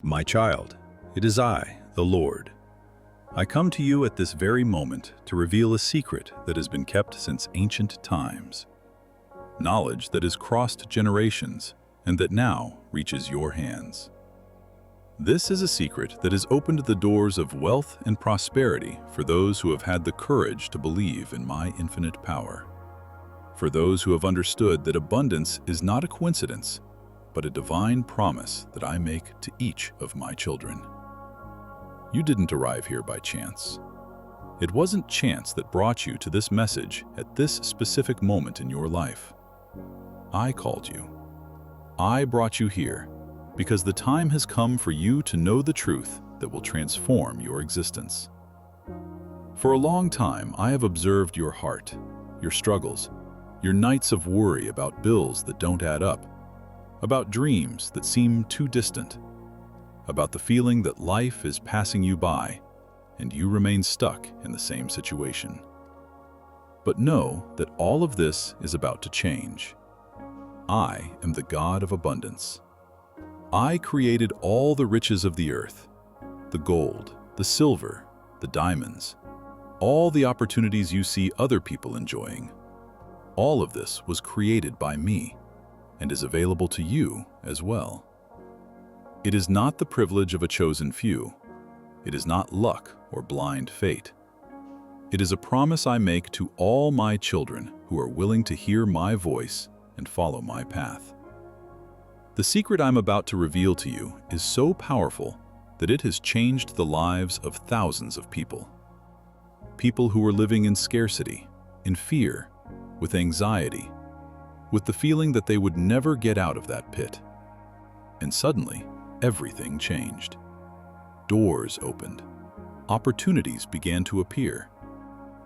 My child, it is I, the Lord. I come to you at this very moment to reveal a secret that has been kept since ancient times. Knowledge that has crossed generations and that now reaches your hands. This is a secret that has opened the doors of wealth and prosperity for those who have had the courage to believe in my infinite power. For those who have understood that abundance is not a coincidence, but a divine promise that I make to each of my children. You didn't arrive here by chance. It wasn't chance that brought you to this message at this specific moment in your life. I called you. I brought you here because the time has come for you to know the truth that will transform your existence. For a long time, I have observed your heart, your struggles, your nights of worry about bills that don't add up, about dreams that seem too distant, about the feeling that life is passing you by and you remain stuck in the same situation. But know that all of this is about to change. I am the God of abundance. I created all the riches of the earth, the gold, the silver, the diamonds, all the opportunities you see other people enjoying. All of this was created by me and is available to you as well. It is not the privilege of a chosen few. It is not luck or blind fate. It is a promise I make to all my children who are willing to hear my voice and follow my path. The secret I'm about to reveal to you is so powerful that it has changed the lives of thousands of people. People who were living in scarcity, in fear, with anxiety, with the feeling that they would never get out of that pit. And suddenly, everything changed. Doors opened. Opportunities began to appear.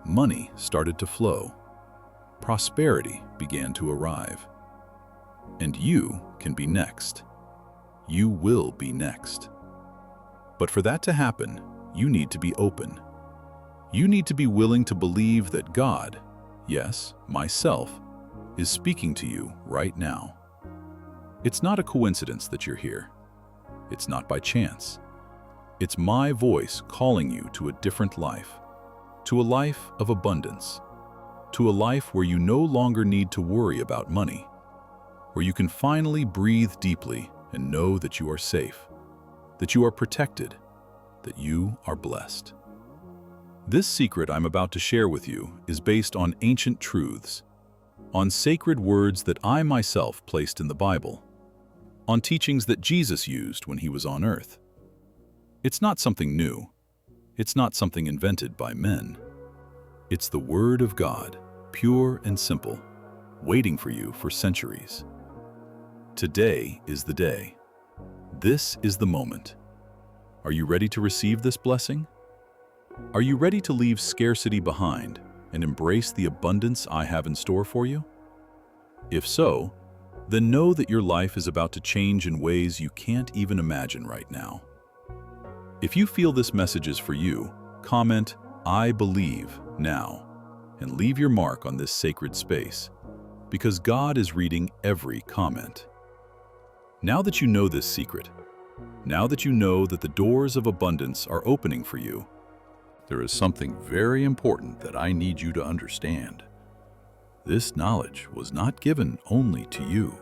Money started to flow. Prosperity began to arrive. And you can be next. You will be next. But for that to happen, you need to be open. You need to be willing to believe that God, yes, myself, is speaking to you right now. It's not a coincidence that you're here. It's not by chance. It's my voice calling you to a different life, to a life of abundance, to a life where you no longer need to worry about money, where you can finally breathe deeply and know that you are safe, that you are protected, that you are blessed. This secret I'm about to share with you is based on ancient truths, on sacred words that I myself placed in the Bible, on teachings that Jesus used when he was on earth. It's not something new. It's not something invented by men. It's the Word of God, pure and simple, waiting for you for centuries. Today is the day. This is the moment. Are you ready to receive this blessing? Are you ready to leave scarcity behind and embrace the abundance I have in store for you? If so, then know that your life is about to change in ways you can't even imagine right now. If you feel this message is for you, comment, "I believe," now, and leave your mark on this sacred space, because God is reading every comment. Now that you know this secret, now that you know that the doors of abundance are opening for you, there is something very important that I need you to understand. This knowledge was not given only to you.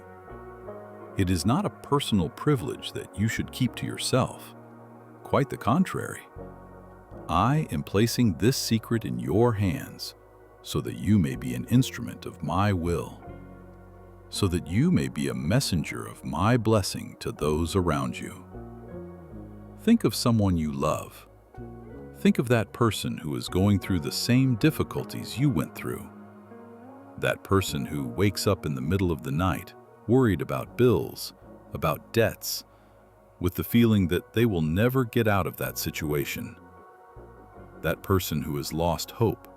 It is not a personal privilege that you should keep to yourself. Quite the contrary. I am placing this secret in your hands so that you may be an instrument of my will, so that you may be a messenger of my blessing to those around you. Think of someone you love. Think of that person who is going through the same difficulties you went through. That person who wakes up in the middle of the night, worried about bills, about debts, with the feeling that they will never get out of that situation. That person who has lost hope,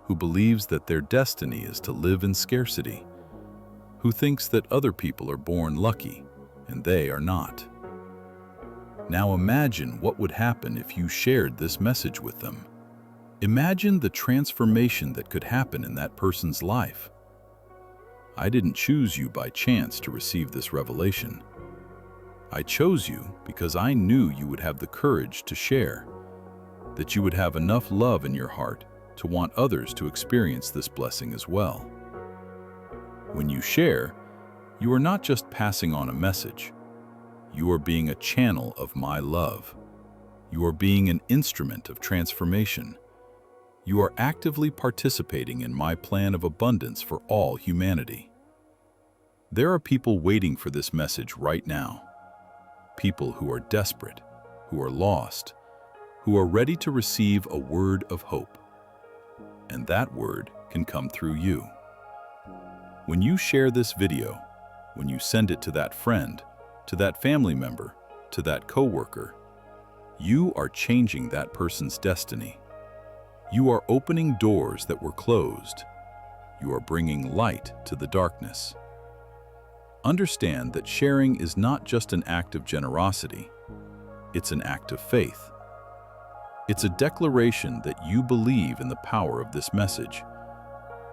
who believes that their destiny is to live in scarcity, who thinks that other people are born lucky and they are not. Now imagine what would happen if you shared this message with them. Imagine the transformation that could happen in that person's life. I didn't choose you by chance to receive this revelation. I chose you because I knew you would have the courage to share, that you would have enough love in your heart to want others to experience this blessing as well. When you share, you are not just passing on a message. You are being a channel of my love. You are being an instrument of transformation. You are actively participating in my plan of abundance for all humanity. There are people waiting for this message right now. People who are desperate, who are lost, who are ready to receive a word of hope. And that word can come through you. When you share this video, when you send it to that friend, to that family member, to that coworker, you are changing that person's destiny. You are opening doors that were closed. You are bringing light to the darkness. Understand that sharing is not just an act of generosity, it's an act of faith. It's a declaration that you believe in the power of this message,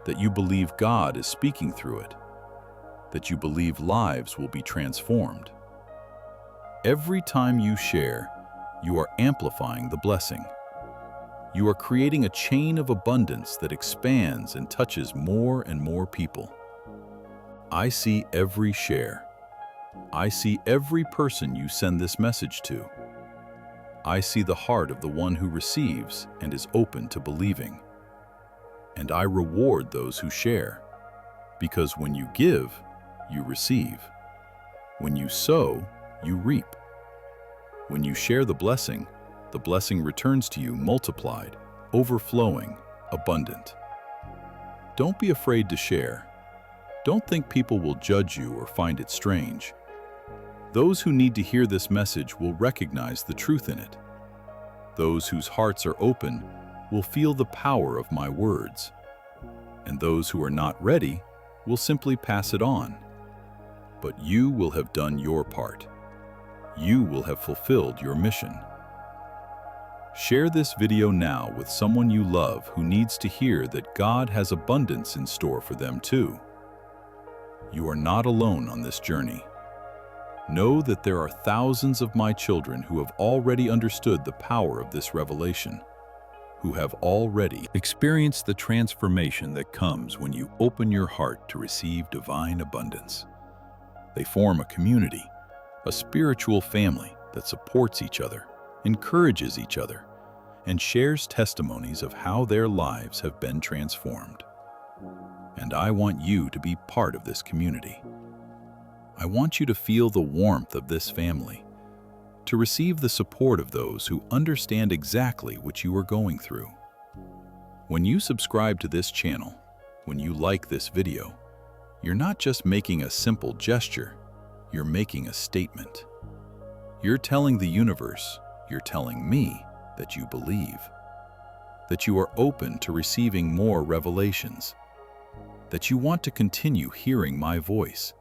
that you believe God is speaking through it, that you believe lives will be transformed. Every time you share, you are amplifying the blessing. You are creating a chain of abundance that expands and touches more and more people. I see every share. I see every person you send this message to. I see the heart of the one who receives and is open to believing. And I reward those who share, because when you give, you receive. When you sow, you reap. When you share the blessing returns to you multiplied, overflowing, abundant. Don't be afraid to share. Don't think people will judge you or find it strange. Those who need to hear this message will recognize the truth in it. Those whose hearts are open will feel the power of my words. And those who are not ready will simply pass it on. But you will have done your part. You will have fulfilled your mission. Share this video now with someone you love who needs to hear that God has abundance in store for them too. You are not alone on this journey. Know that there are thousands of my children who have already understood the power of this revelation, who have already experienced the transformation that comes when you open your heart to receive divine abundance. They form a community, a spiritual family that supports each other, encourages each other, and shares testimonies of how their lives have been transformed. And I want you to be part of this community. I want you to feel the warmth of this family, to receive the support of those who understand exactly what you are going through. When you subscribe to this channel, when you like this video, you're not just making a simple gesture, you're making a statement. You're telling the universe, you're telling me that you believe, that you are open to receiving more revelations, that you want to continue hearing my voice,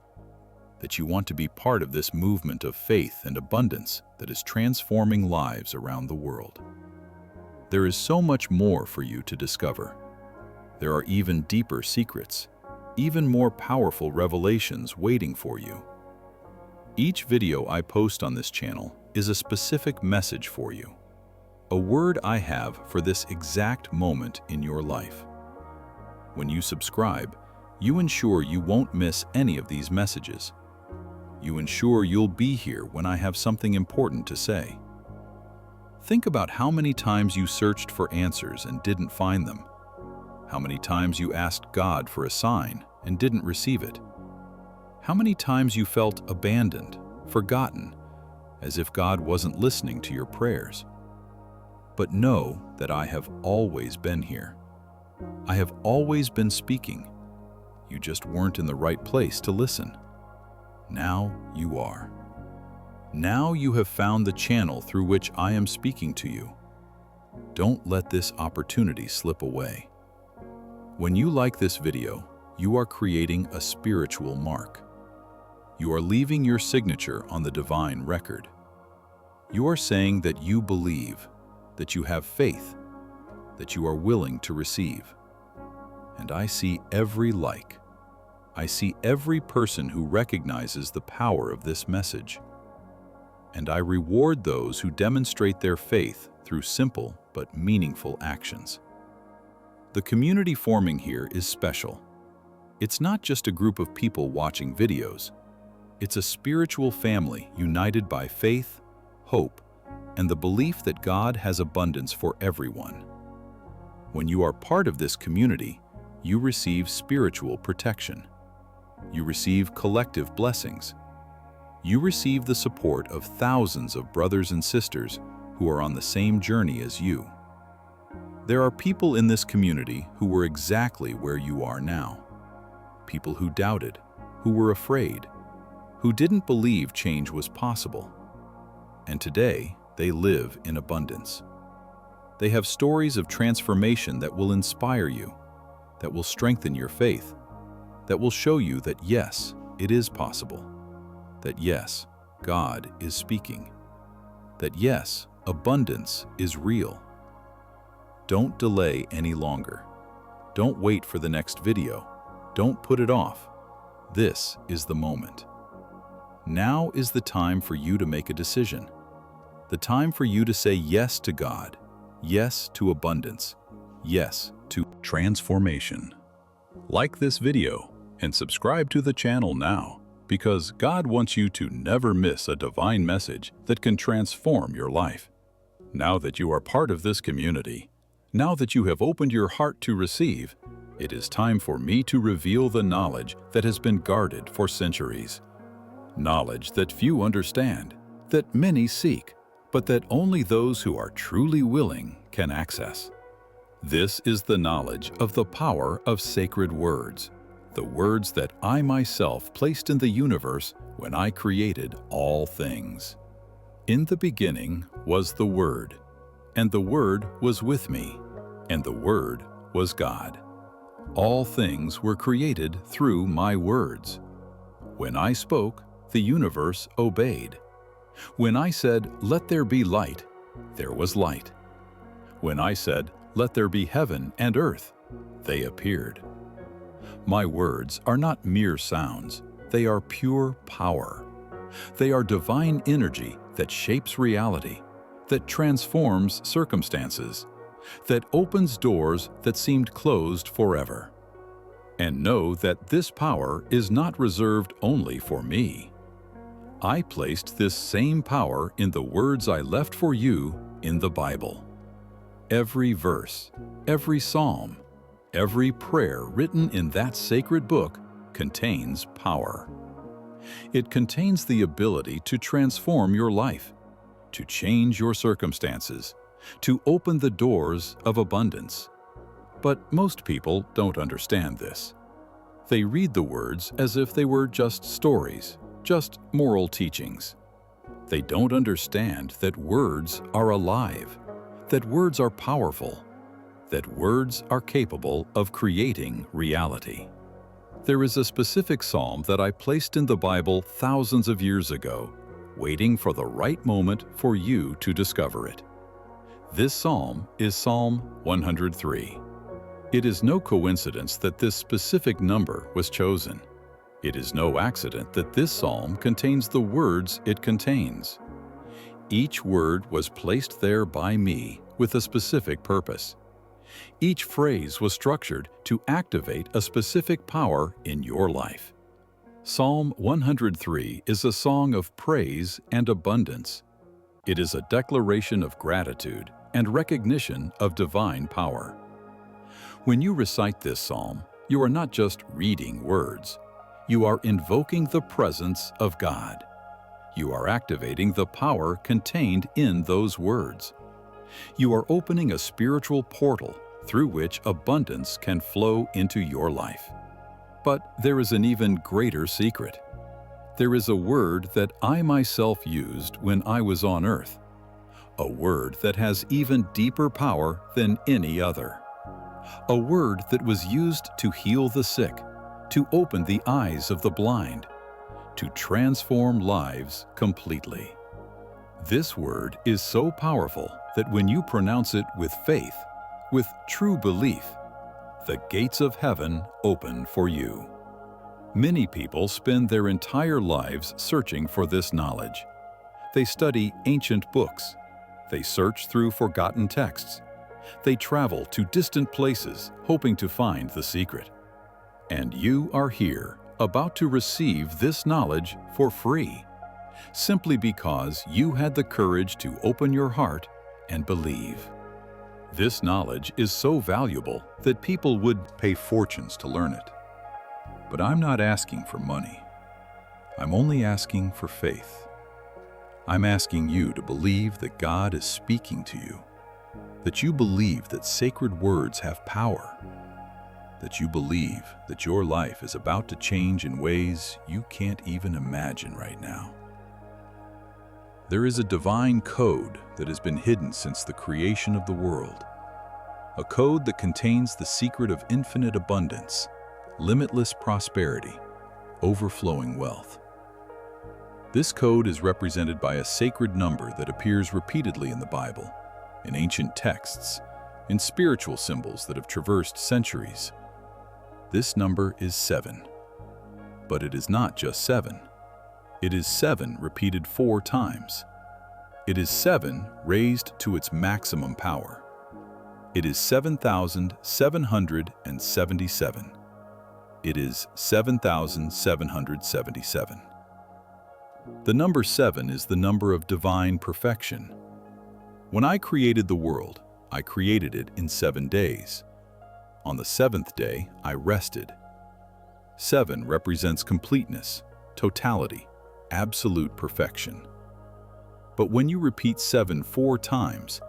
that you want to be part of this movement of faith and abundance that is transforming lives around the world. There is so much more for you to discover. There are even deeper secrets, even more powerful revelations waiting for you. Each video I post on this channel is a specific message for you, a word I have for this exact moment in your life. When you subscribe, you ensure you won't miss any of these messages. You ensure you'll be here when I have something important to say. Think about how many times you searched for answers and didn't find them. How many times you asked God for a sign and didn't receive it. How many times you felt abandoned, forgotten, as if God wasn't listening to your prayers. But know that I have always been here. I have always been speaking. You just weren't in the right place to listen. Now you are. Now you have found the channel through which I am speaking to you. Don't let this opportunity slip away. When you like this video, you are creating a spiritual mark. You are leaving your signature on the divine record. You are saying that you believe, that you have faith, that you are willing to receive. And I see every like. I see every person who recognizes the power of this message. and I reward those who demonstrate their faith through simple but meaningful actions. The community forming here is special. It's not just a group of people watching videos. It's a spiritual family united by faith, hope, and the belief that God has abundance for everyone. When you are part of this community, you receive spiritual protection. You receive collective blessings. You receive the support of thousands of brothers and sisters who are on the same journey as you. There are people in this community who were exactly where you are now. People who doubted, who were afraid, who didn't believe change was possible. And today, they live in abundance. They have stories of transformation that will inspire you, that will strengthen your faith, that will show you that yes, it is possible, that yes, God is speaking, that yes, abundance is real. Don't delay any longer. Don't wait for the next video. Don't put it off. This is the moment. Now is the time for you to make a decision. The time for you to say yes to God, yes to abundance, yes to transformation. Like this video and subscribe to the channel now, because God wants you to never miss a divine message that can transform your life. Now that you are part of this community, now that you have opened your heart to receive, it is time for me to reveal the knowledge that has been guarded for centuries. Knowledge that few understand, that many seek, but that only those who are truly willing can access. This is the knowledge of the power of sacred words, the words that I myself placed in the universe when I created all things. In the beginning was the Word, and the Word was with me, and the Word was God. All things were created through my words. When I spoke, the universe obeyed. When I said, "Let there be light," there was light. When I said, "Let there be heaven and earth," they appeared. My words are not mere sounds, they are pure power. They are divine energy that shapes reality, that transforms circumstances, that opens doors that seemed closed forever. And know that this power is not reserved only for me. I placed this same power in the words I left for you in the Bible. Every verse, every psalm, every prayer written in that sacred book contains power. It contains the ability to transform your life, to change your circumstances, to open the doors of abundance. But most people don't understand this. They read the words as if they were just stories, just moral teachings. They don't understand that words are alive, that words are powerful, that words are capable of creating reality. There is a specific psalm that I placed in the Bible thousands of years ago, waiting for the right moment for you to discover it. This psalm is Psalm 103. It is no coincidence that this specific number was chosen. It is no accident that this psalm contains the words it contains. Each word was placed there by me with a specific purpose. Each phrase was structured to activate a specific power in your life. Psalm 103 is a song of praise and abundance. It is a declaration of gratitude and recognition of divine power. When you recite this psalm, you are not just reading words. You are invoking the presence of God. You are activating the power contained in those words. You are opening a spiritual portal through which abundance can flow into your life. But there is an even greater secret. There is a word that I myself used when I was on earth. A word that has even deeper power than any other. A word that was used to heal the sick, to open the eyes of the blind, to transform lives completely. This word is so powerful that when you pronounce it with faith, with true belief, the gates of heaven open for you. Many people spend their entire lives searching for this knowledge. They study ancient books. They search through forgotten texts. They travel to distant places, hoping to find the secret. And you are here, about to receive this knowledge for free, simply because you had the courage to open your heart and believe. This knowledge is so valuable that people would pay fortunes to learn it. But I'm not asking for money. I'm only asking for faith. I'm asking you to believe that God is speaking to you, that you believe that sacred words have power, that you believe that your life is about to change in ways you can't even imagine right now. There is a divine code that has been hidden since the creation of the world, a code that contains the secret of infinite abundance, limitless prosperity, overflowing wealth. This code is represented by a sacred number that appears repeatedly in the Bible, in ancient texts, in spiritual symbols that have traversed centuries. This number is 7. But it is not just 7. It is 7 repeated 4 times. It is 7 raised to its maximum power. It is 7,777. It is 7,777. The number 7 is the number of divine perfection. When I created the world, I created it in 7 days. On the 7th day, I rested. 7 represents completeness, totality, absolute perfection. But when you repeat 7 4 times,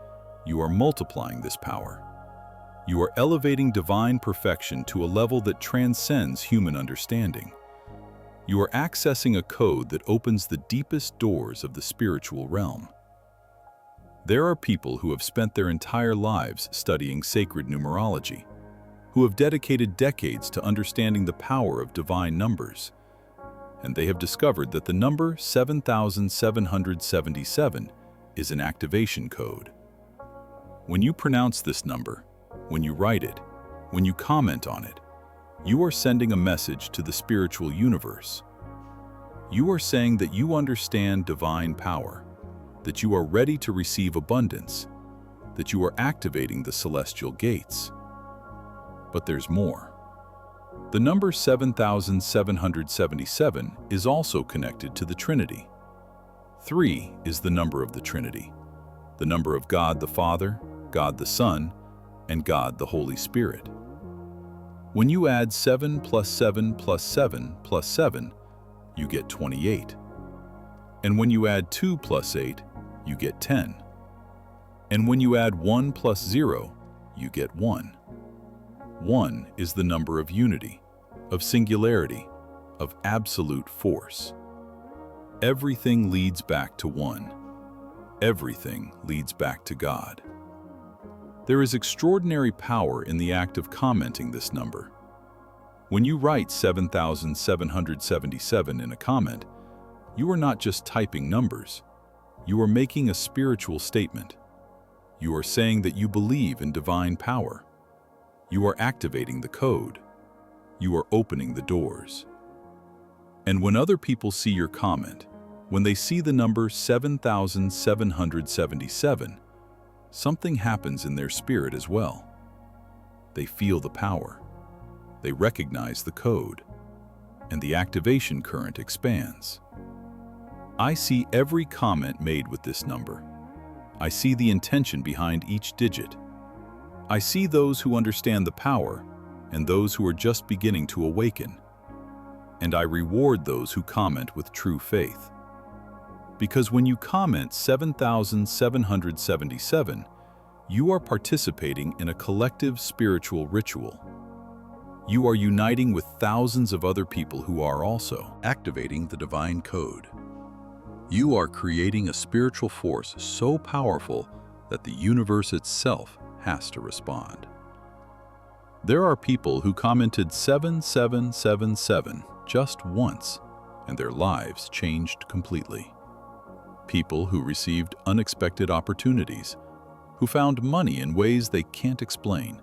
you are multiplying this power. You are elevating divine perfection to a level that transcends human understanding. You are accessing a code that opens the deepest doors of the spiritual realm. There are people who have spent their entire lives studying sacred numerology, who have dedicated decades to understanding the power of divine numbers, and they have discovered that the number 7,777 is an activation code. When you pronounce this number, when you write it, when you comment on it, you are sending a message to the spiritual universe. You are saying that you understand divine power, that you are ready to receive abundance, that you are activating the celestial gates. But there's more. The number 7,777 is also connected to the Trinity. 3 is the number of the Trinity, the number of God the Father, God the Son, and God the Holy Spirit. When you add 7 plus 7 plus 7 plus 7, you get 28. And when you add 2 plus 8, you get 10. And when you add 1 plus 0, you get 1. 1 is the number of unity, of singularity, of absolute force. Everything leads back to 1. Everything leads back to God. There is extraordinary power in the act of commenting this number. When you write 7,777 in a comment, you are not just typing numbers. You are making a spiritual statement. You are saying that you believe in divine power. You are activating the code. You are opening the doors. And when other people see your comment, when they see the number 7,777, something happens in their spirit as well. They feel the power. They recognize the code, and the activation current expands. I see every comment made with this number. I see the intention behind each digit. I see those who understand the power and those who are just beginning to awaken. And I reward those who comment with true faith. Because when you comment 7,777, you are participating in a collective spiritual ritual. You are uniting with thousands of other people who are also activating the divine code. You are creating a spiritual force so powerful that the universe itself has to respond. There are people who commented 7777 just once, and their lives changed completely. People who received unexpected opportunities, who found money in ways they can't explain,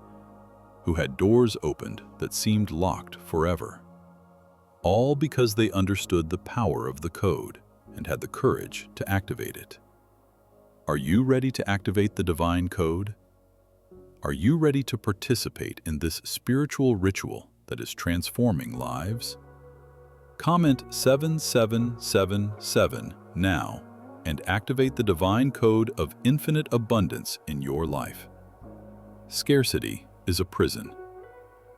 who had doors opened that seemed locked forever. All because they understood the power of the code and had the courage to activate it. Are you ready to activate the divine code? Are you ready to participate in this spiritual ritual that is transforming lives? Comment 7777 now and activate the divine code of infinite abundance in your life. Scarcity is a prison.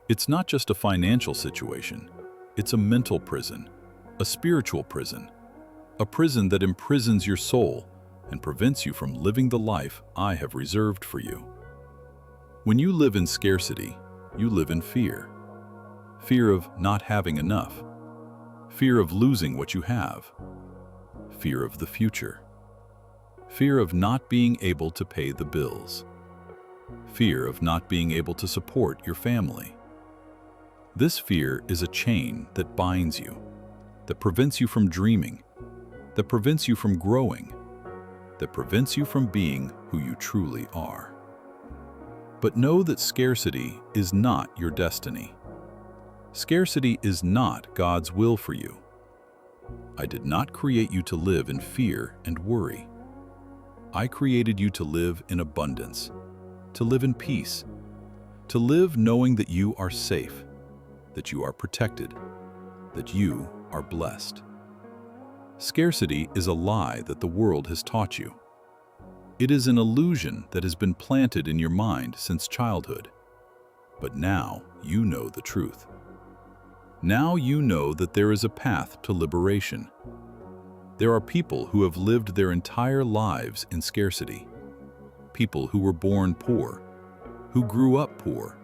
It's not just a financial situation. It's a mental prison, a spiritual prison, a prison that imprisons your soul and prevents you from living the life I have reserved for you. When you live in scarcity, you live in fear. Fear of not having enough. Fear of losing what you have. Fear of the future. Fear of not being able to pay the bills. Fear of not being able to support your family. This fear is a chain that binds you, that prevents you from dreaming, that prevents you from growing, that prevents you from being who you truly are. But know that scarcity is not your destiny. Scarcity is not God's will for you. I did not create you to live in fear and worry. I created you to live in abundance, to live in peace, to live knowing that you are safe, that you are protected, that you are blessed. Scarcity is a lie that the world has taught you. It is an illusion that has been planted in your mind since childhood. But now you know the truth. Now you know that there is a path to liberation. There are people who have lived their entire lives in scarcity. People who were born poor, who grew up poor,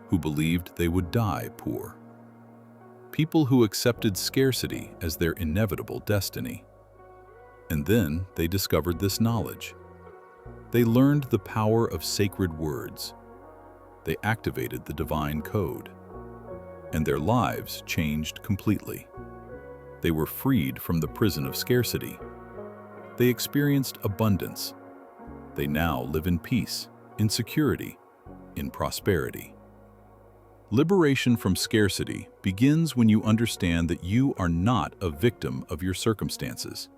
who believed they would die poor. People who accepted scarcity as their inevitable destiny. And then they discovered this knowledge. They learned the power of sacred words. They activated the divine code. And their lives changed completely. They were freed from the prison of scarcity. They experienced abundance. They now live in peace, in security, in prosperity. Liberation from scarcity begins when you understand that you are not a victim of your circumstances.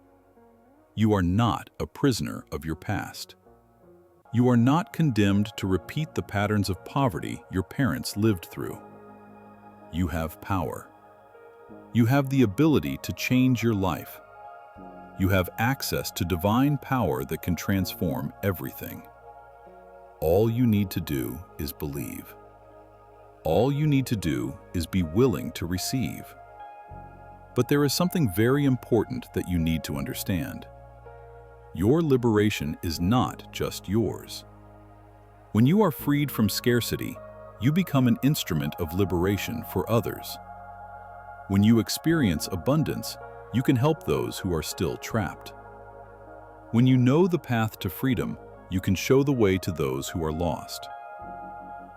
You are not a prisoner of your past. You are not condemned to repeat the patterns of poverty your parents lived through. You have power. You have the ability to change your life. You have access to divine power that can transform everything. All you need to do is believe. All you need to do is be willing to receive. But there is something very important that you need to understand. Your liberation is not just yours. When you are freed from scarcity, you become an instrument of liberation for others. When you experience abundance, you can help those who are still trapped. When you know the path to freedom, you can show the way to those who are lost.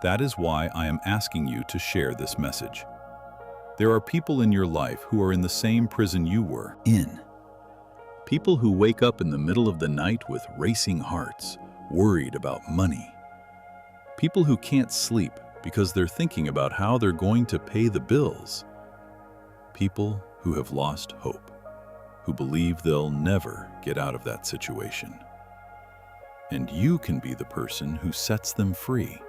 That is why I am asking you to share this message. There are people in your life who are in the same prison you were in. People who wake up in the middle of the night with racing hearts, worried about money. People who can't sleep because they're thinking about how they're going to pay the bills. People who have lost hope, who believe they'll never get out of that situation. And you can be the person who sets them free.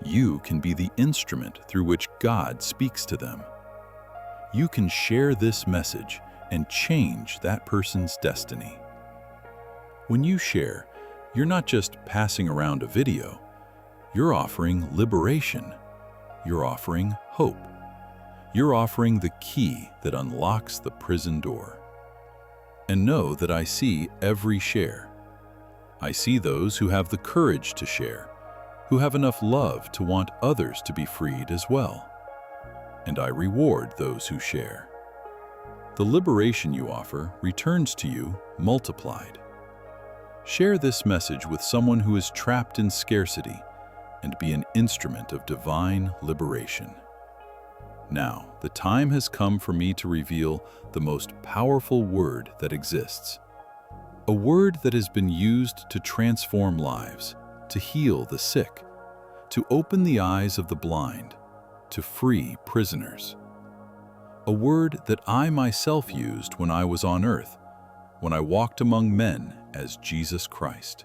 You can be the instrument through which God speaks to them. You can share this message and change that person's destiny. When you share, you're not just passing around a video. You're offering liberation. You're offering hope. You're offering the key that unlocks the prison door. And know that I see every share. I see those who have the courage to share, who have enough love to want others to be freed as well. And I reward those who share. The liberation you offer returns to you multiplied. Share this message with someone who is trapped in scarcity and be an instrument of divine liberation. Now, the time has come for me to reveal the most powerful word that exists. A word that has been used to transform lives, to heal the sick, to open the eyes of the blind, to free prisoners. a word that I myself used when I was on earth, when I walked among men as Jesus Christ.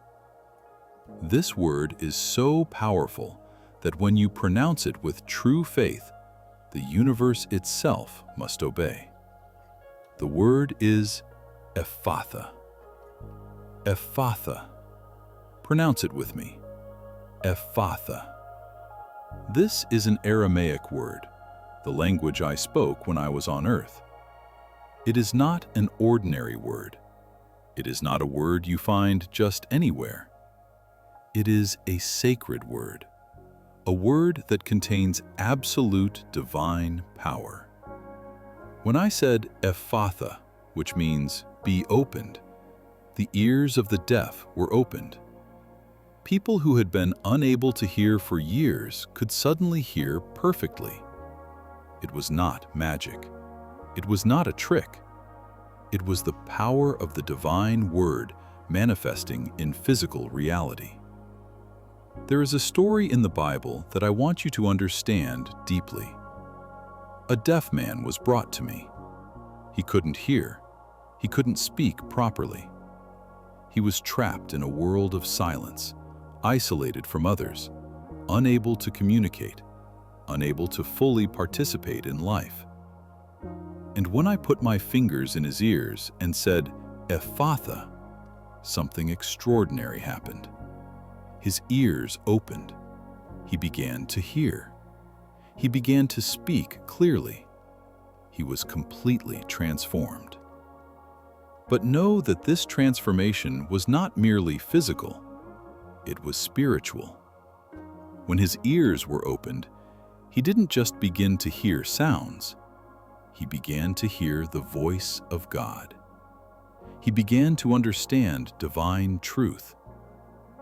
This word is so powerful that when you pronounce it with true faith, the universe itself must obey. The word is Ephatha. Ephatha. Pronounce it with me. Ephatha. This is an Aramaic word, the language I spoke when I was on earth. It is not an ordinary word. It is not a word you find just anywhere. It is a sacred word, a word that contains absolute divine power. When I said Ephatha, which means be opened, the ears of the deaf were opened. People who had been unable to hear for years could suddenly hear perfectly. It was not magic. It was not a trick. It was the power of the divine word manifesting in physical reality. There is a story in the Bible that I want you to understand deeply. A deaf man was brought to me. He couldn't hear. He couldn't speak properly. He was trapped in a world of silence, isolated from others, unable to communicate, unable to fully participate in life. And when I put my fingers in his ears and said, Ephatha, something extraordinary happened. His ears opened. He began to hear. He began to speak clearly. He was completely transformed. But know that this transformation was not merely physical. It was spiritual. When his ears were opened, he didn't just begin to hear sounds. He began to hear the voice of God. He began to understand divine truth.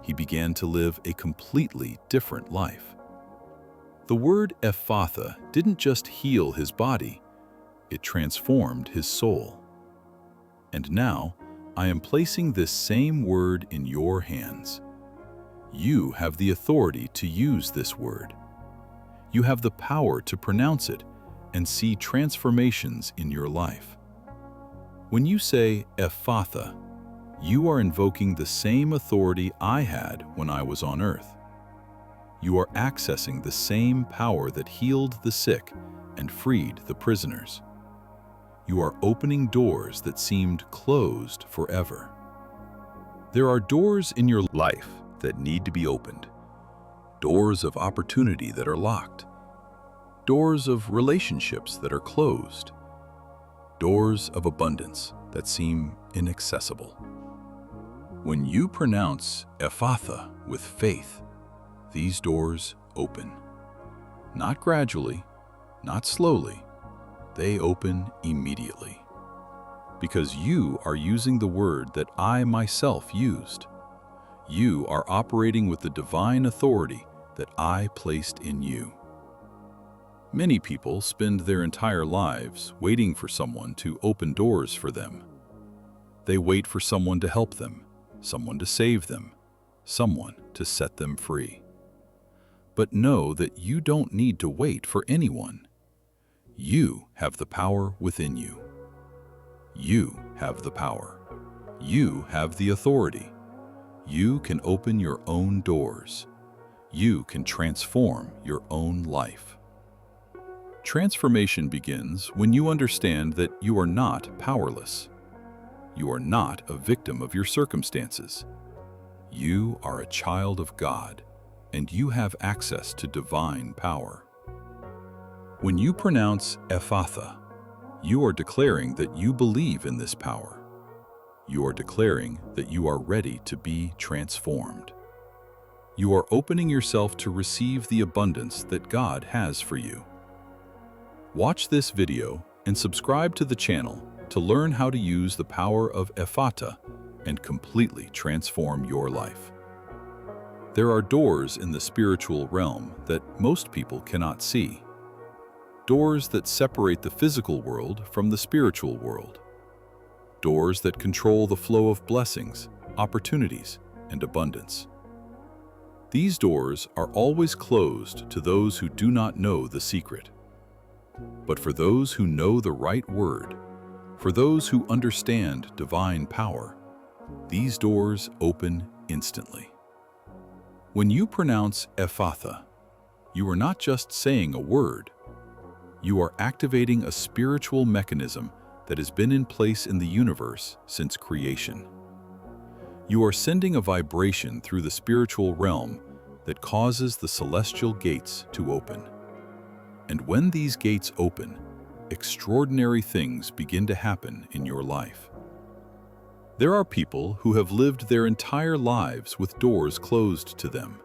He began to live a completely different life. The word Ephatha didn't just heal his body, it transformed his soul. And now, I am placing this same word in your hands. You have the authority to use this word. You have the power to pronounce it and see transformations in your life. When you say Ephatha, you are invoking the same authority I had when I was on earth. You are accessing the same power that healed the sick and freed the prisoners. You are opening doors that seemed closed forever. There are doors in your life that need to be opened. Doors of opportunity that are locked. Doors of relationships that are closed. Doors of abundance that seem inaccessible. When you pronounce Ephatha with faith, these doors open. Not gradually, not slowly. They open immediately. Because you are using the word that I myself used. You are operating with the divine authority that I placed in you. Many people spend their entire lives waiting for someone to open doors for them. They wait for someone to help them, someone to save them, someone to set them free. But know that you don't need to wait for anyone. You have the power within you. You have the power. You have the authority. You can open your own doors. You can transform your own life. Transformation begins when you understand that you are not powerless. You are not a victim of your circumstances. You are a child of God, and you have access to divine power. When you pronounce Ephatha, you are declaring that you believe in this power. You are declaring that you are ready to be transformed. You are opening yourself to receive the abundance that God has for you. Watch this video and subscribe to the channel to learn how to use the power of Ephatha and completely transform your life. There are doors in the spiritual realm that most people cannot see. Doors that separate the physical world from the spiritual world. Doors that control the flow of blessings, opportunities, and abundance. These doors are always closed to those who do not know the secret. But for those who know the right word, for those who understand divine power, these doors open instantly. When you pronounce Ephatha, you are not just saying a word, you are activating a spiritual mechanism that has been in place in the universe since creation. You are sending a vibration through the spiritual realm that causes the celestial gates to open. And when these gates open, extraordinary things begin to happen in your life. There are people who have lived their entire lives with doors closed to them.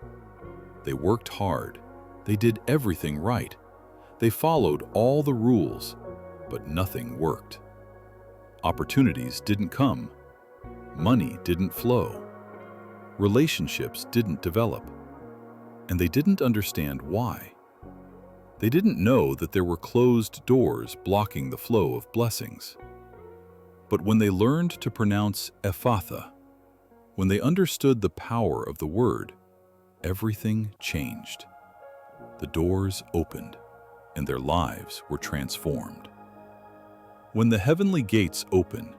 They worked hard. They did everything right. They followed all the rules, but nothing worked. Opportunities didn't come. Money didn't flow. Relationships didn't develop. And they didn't understand why. They didn't know that there were closed doors blocking the flow of blessings. But when they learned to pronounce Ephatha, when they understood the power of the word, everything changed. The doors opened, and their lives were transformed. When the heavenly gates open,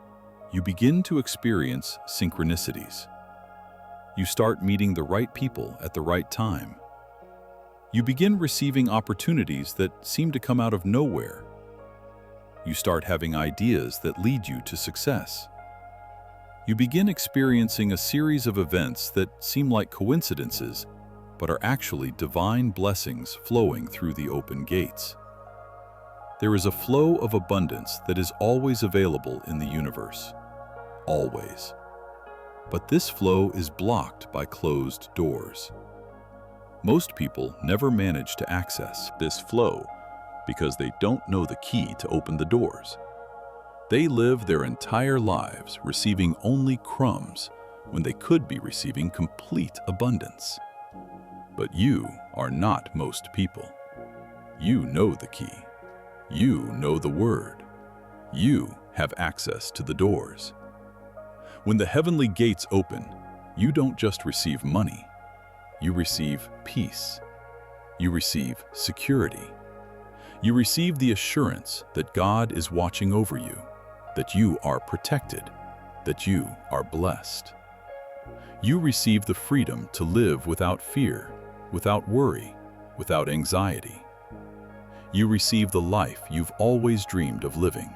you begin to experience synchronicities. You start meeting the right people at the right time. You begin receiving opportunities that seem to come out of nowhere. You start having ideas that lead you to success. You begin experiencing a series of events that seem like coincidences, but are actually divine blessings flowing through the open gates. There is a flow of abundance that is always available in the universe. Always. But this flow is blocked by closed doors. Most people never manage to access this flow because they don't know the key to open the doors. They live their entire lives receiving only crumbs when they could be receiving complete abundance. But you are not most people. You know the key. You know the word. You have access to the doors. When the heavenly gates open, you don't just receive money. You receive peace. You receive security. You receive the assurance that God is watching over you, that you are protected, that you are blessed. You receive the freedom to live without fear, without worry, without anxiety. You receive the life you've always dreamed of living.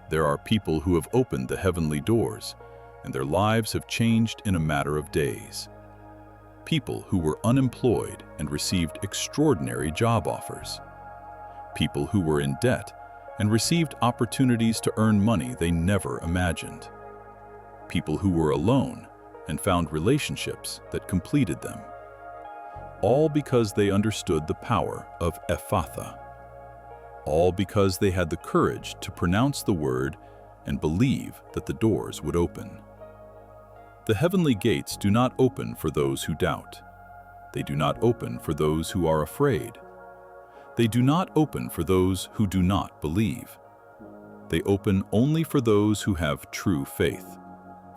There are people who have opened the heavenly doors, and their lives have changed in a matter of days. People who were unemployed and received extraordinary job offers. People who were in debt and received opportunities to earn money they never imagined. People who were alone and found relationships that completed them. All because they understood the power of Ephatha. All because they had the courage to pronounce the word and believe that the doors would open. The heavenly gates do not open for those who doubt. They do not open for those who are afraid. They do not open for those who do not believe. They open only for those who have true faith,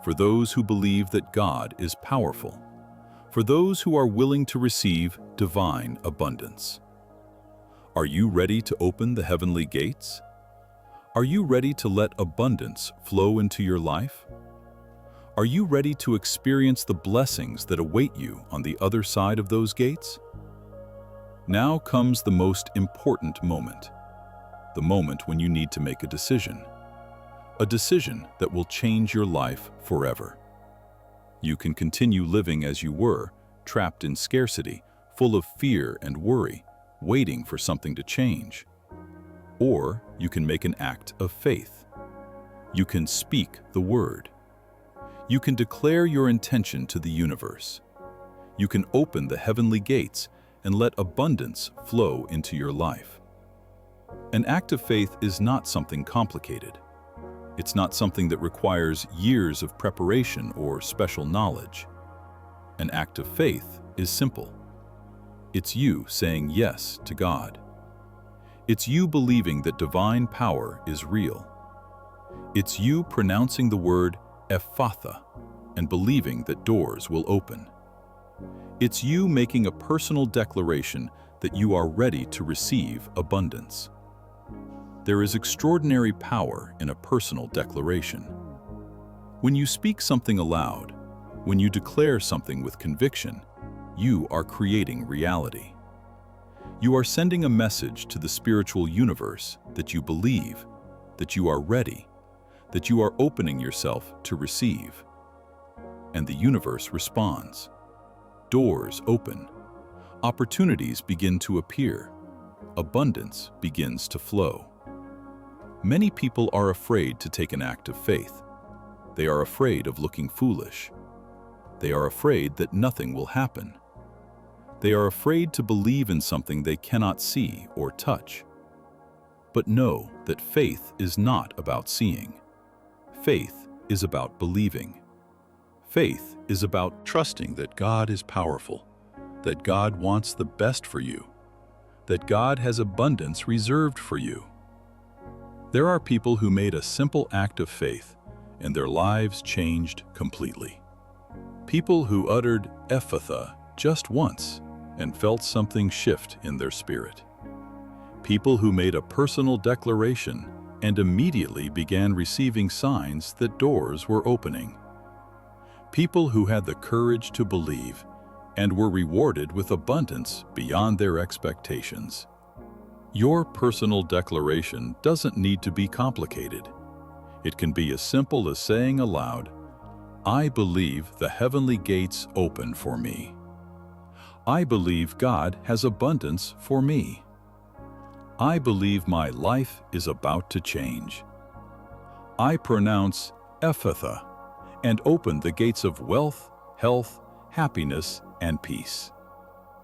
for those who believe that God is powerful, for those who are willing to receive divine abundance. Are you ready to open the heavenly gates? Are you ready to let abundance flow into your life? Are you ready to experience the blessings that await you on the other side of those gates? Now comes the most important moment, the moment when you need to make a decision that will change your life forever. You can continue living as you were, trapped in scarcity, full of fear and worry, waiting for something to change. Or you can make an act of faith. You can speak the word. You can declare your intention to the universe. You can open the heavenly gates and let abundance flow into your life. An act of faith is not something complicated. It's not something that requires years of preparation or special knowledge. An act of faith is simple. It's you saying yes to God. It's you believing that divine power is real. It's you pronouncing the word Ephatha and believing that doors will open. It's you making a personal declaration that you are ready to receive abundance. There is extraordinary power in a personal declaration. When you speak something aloud, when you declare something with conviction, you are creating reality. You are sending a message to the spiritual universe that you believe, that you are ready, that you are opening yourself to receive. And the universe responds. Doors open. Opportunities begin to appear. Abundance begins to flow. Many people are afraid to take an act of faith. They are afraid of looking foolish. They are afraid that nothing will happen. They are afraid to believe in something they cannot see or touch. But know that faith is not about seeing. Faith is about believing. Faith is about trusting that God is powerful, that God wants the best for you, that God has abundance reserved for you. There are people who made a simple act of faith and their lives changed completely. People who uttered Ephphatha just once and felt something shift in their spirit. People who made a personal declaration and immediately began receiving signs that doors were opening. People who had the courage to believe and were rewarded with abundance beyond their expectations. Your personal declaration doesn't need to be complicated. It can be as simple as saying aloud, "I believe the heavenly gates open for me. I believe God has abundance for me. I believe my life is about to change. I pronounce Ephphatha and open the gates of wealth, health, happiness, and peace."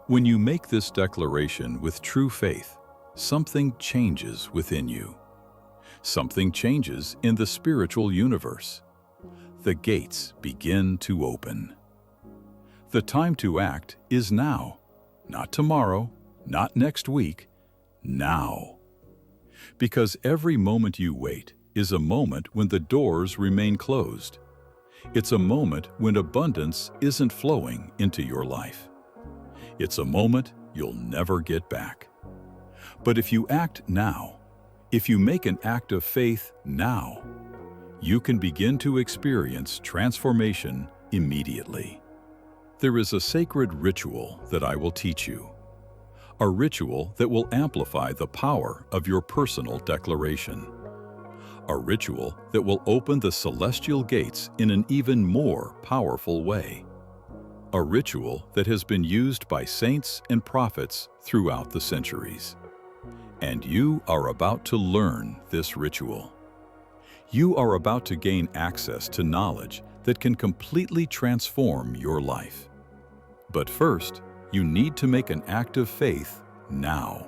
When you make this declaration with true faith, something changes within you. Something changes in the spiritual universe. The gates begin to open. The time to act is now, not tomorrow, not next week, now. Because every moment you wait is a moment when the doors remain closed. It's a moment when abundance isn't flowing into your life. It's a moment you'll never get back. But if you act now, if you make an act of faith now, you can begin to experience transformation immediately. There is a sacred ritual that I will teach you. A ritual that will amplify the power of your personal declaration. A ritual that will open the celestial gates in an even more powerful way. A ritual that has been used by saints and prophets throughout the centuries. And you are about to learn this ritual. You are about to gain access to knowledge that can completely transform your life. But first, you need to make an act of faith now.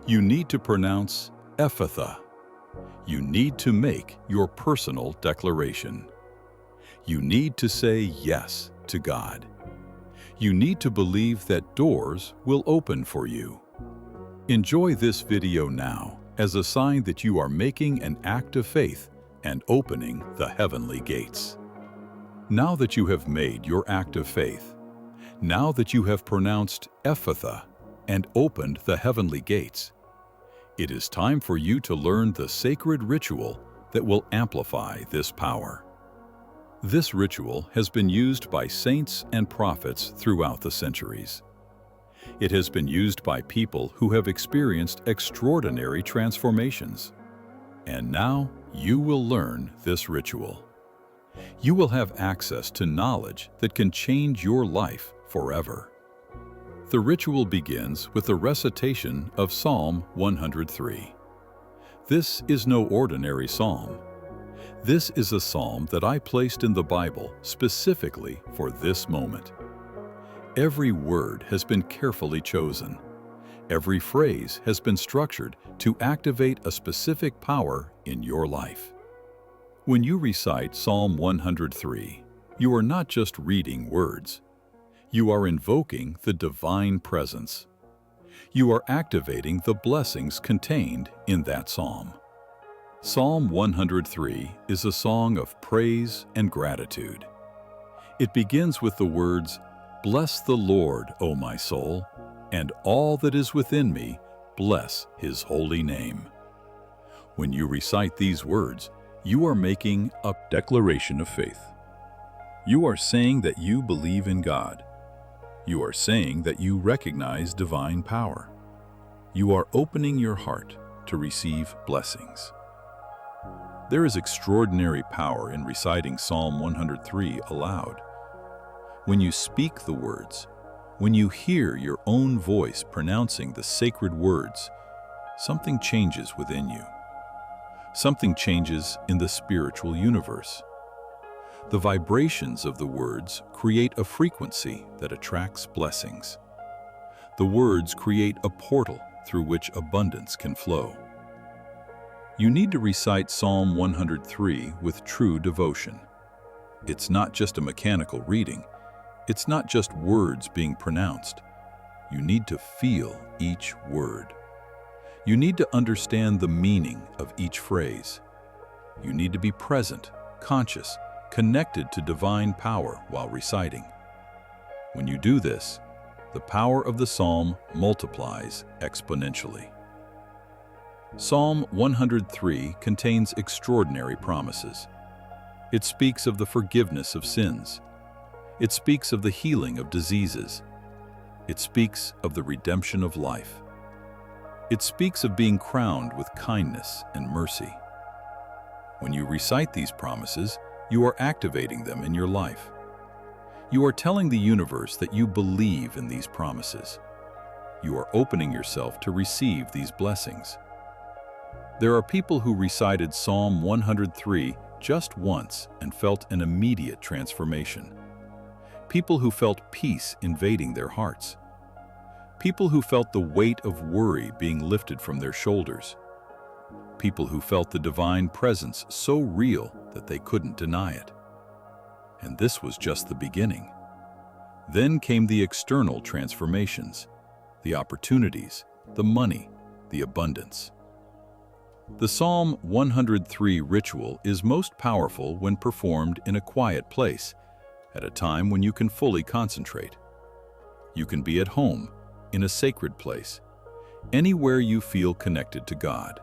You need to pronounce Ephphatha. You need to make your personal declaration. You need to say yes to God. You need to believe that doors will open for you. Enjoy this video now as a sign that you are making an act of faith and opening the heavenly gates. Now that you have made your act of faith, now that you have pronounced Ephphatha and opened the heavenly gates, it is time for you to learn the sacred ritual that will amplify this power. This ritual has been used by saints and prophets throughout the centuries. It has been used by people who have experienced extraordinary transformations. And now you will learn this ritual. You will have access to knowledge that can change your life forever. The ritual begins with the recitation of Psalm 103. This is no ordinary psalm. This is a psalm that I placed in the Bible specifically for this moment. Every word has been carefully chosen. Every phrase has been structured to activate a specific power in your life. When you recite Psalm 103, you are not just reading words. You are invoking the divine presence. You are activating the blessings contained in that psalm. Psalm 103 is a song of praise and gratitude. It begins with the words, "Bless the Lord, O my soul, and all that is within me, bless His holy name." When you recite these words, you are making a declaration of faith. You are saying that you believe in God. You are saying that you recognize divine power. You are opening your heart to receive blessings. There is extraordinary power in reciting Psalm 103 aloud. When you speak the words, when you hear your own voice pronouncing the sacred words, something changes within you. Something changes in the spiritual universe. The vibrations of the words create a frequency that attracts blessings. The words create a portal through which abundance can flow. You need to recite Psalm 103 with true devotion. It's not just a mechanical reading. It's not just words being pronounced. You need to feel each word. You need to understand the meaning of each phrase. You need to be present, conscious, connected to divine power while reciting. When you do this, the power of the psalm multiplies exponentially. Psalm 103 contains extraordinary promises. It speaks of the forgiveness of sins. It speaks of the healing of diseases. It speaks of the redemption of life. It speaks of being crowned with kindness and mercy. When you recite these promises, you are activating them in your life. You are telling the universe that you believe in these promises. You are opening yourself to receive these blessings. There are people who recited Psalm 103 just once and felt an immediate transformation. People who felt peace invading their hearts. People who felt the weight of worry being lifted from their shoulders. People who felt the divine presence so real that they couldn't deny it. And this was just the beginning. Then came the external transformations, the opportunities, the money, the abundance. The Psalm 103 ritual is most powerful when performed in a quiet place, at a time when you can fully concentrate. You can be at home, in a sacred place, anywhere you feel connected to God.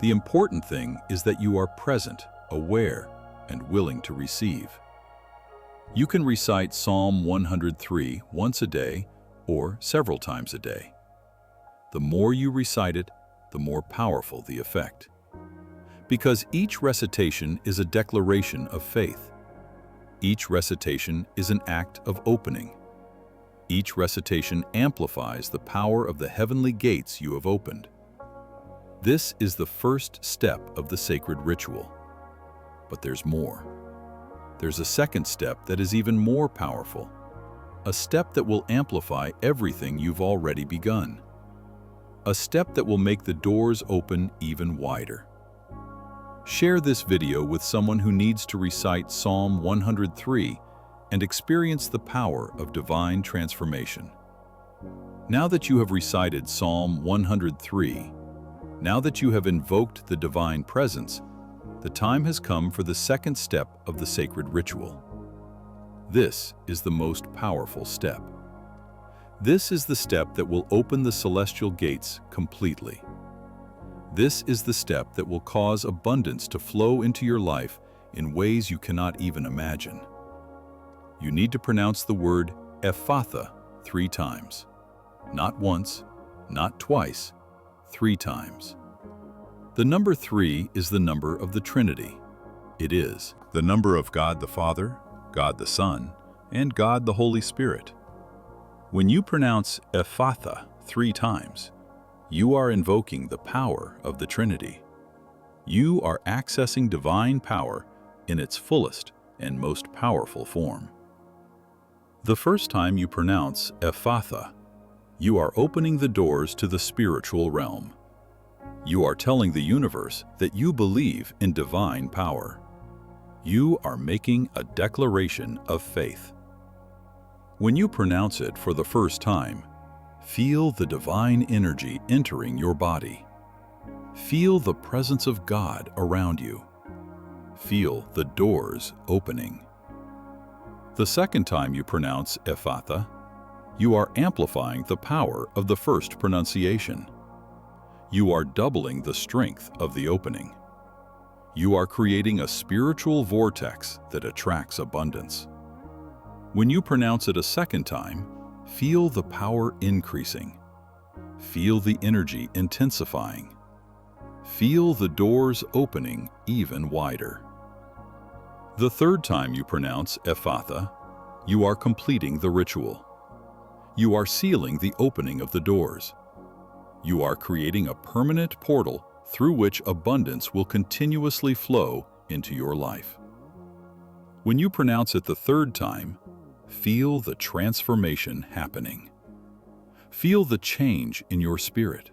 The important thing is that you are present, aware, and willing to receive. You can recite Psalm 103 once a day or several times a day. The more you recite it, the more powerful the effect. Because each recitation is a declaration of faith. Each recitation is an act of opening. Each recitation amplifies the power of the heavenly gates you have opened. This is the first step of the sacred ritual. But there's more. There's a second step that is even more powerful, a step that will amplify everything you've already begun. A step that will make the doors open even wider. Share this video with someone who needs to recite Psalm 103 and experience the power of divine transformation. Now that you have recited Psalm 103, now that you have invoked the divine presence, the time has come for the second step of the sacred ritual. This is the most powerful step. This is the step that will open the celestial gates completely. This is the step that will cause abundance to flow into your life in ways you cannot even imagine. You need to pronounce the word Ephphatha 3 times. Not once, not twice, 3 times. The number 3 is the number of the Trinity. It is the number of God the Father, God the Son, and God the Holy Spirit. When you pronounce Ephphatha 3 times, you are invoking the power of the Trinity. You are accessing divine power in its fullest and most powerful form. The first time you pronounce Ephphatha, you are opening the doors to the spiritual realm. You are telling the universe that you believe in divine power. You are making a declaration of faith. When you pronounce it for the first time, feel the divine energy entering your body. Feel the presence of God around you. Feel the doors opening. The second time you pronounce Ephphatha, you are amplifying the power of the first pronunciation. You are doubling the strength of the opening. You are creating a spiritual vortex that attracts abundance. When you pronounce it a second time, feel the power increasing. Feel the energy intensifying. Feel the doors opening even wider. The third time you pronounce Ephatha, you are completing the ritual. You are sealing the opening of the doors. You are creating a permanent portal through which abundance will continuously flow into your life. When you pronounce it the third time, feel the transformation happening. Feel the change in your spirit.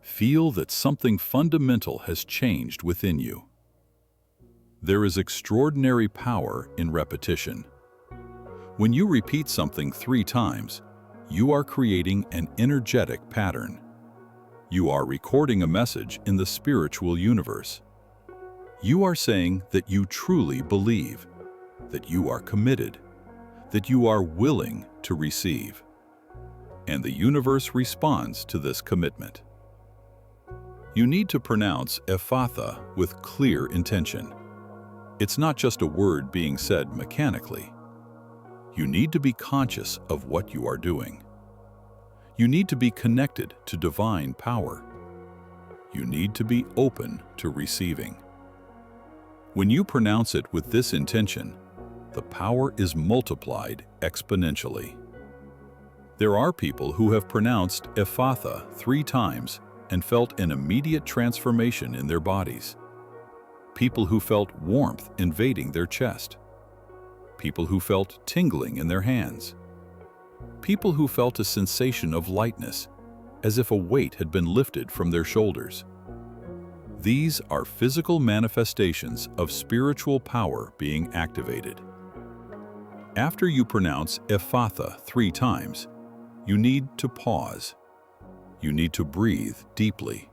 Feel that something fundamental has changed within you. There is extraordinary power in repetition. When you repeat something 3 times, you are creating an energetic pattern. You are recording a message in the spiritual universe. You are saying that you truly believe, that you are committed, that you are willing to receive. And the universe responds to this commitment. You need to pronounce Ephatha with clear intention. It's not just a word being said mechanically. You need to be conscious of what you are doing. You need to be connected to divine power. You need to be open to receiving. When you pronounce it with this intention, the power is multiplied exponentially. There are people who have pronounced Ephatha 3 times and felt an immediate transformation in their bodies. People who felt warmth invading their chest. People who felt tingling in their hands. People who felt a sensation of lightness, as if a weight had been lifted from their shoulders. These are physical manifestations of spiritual power being activated. After you pronounce Ephatha 3 times, you need to pause. You need to breathe deeply.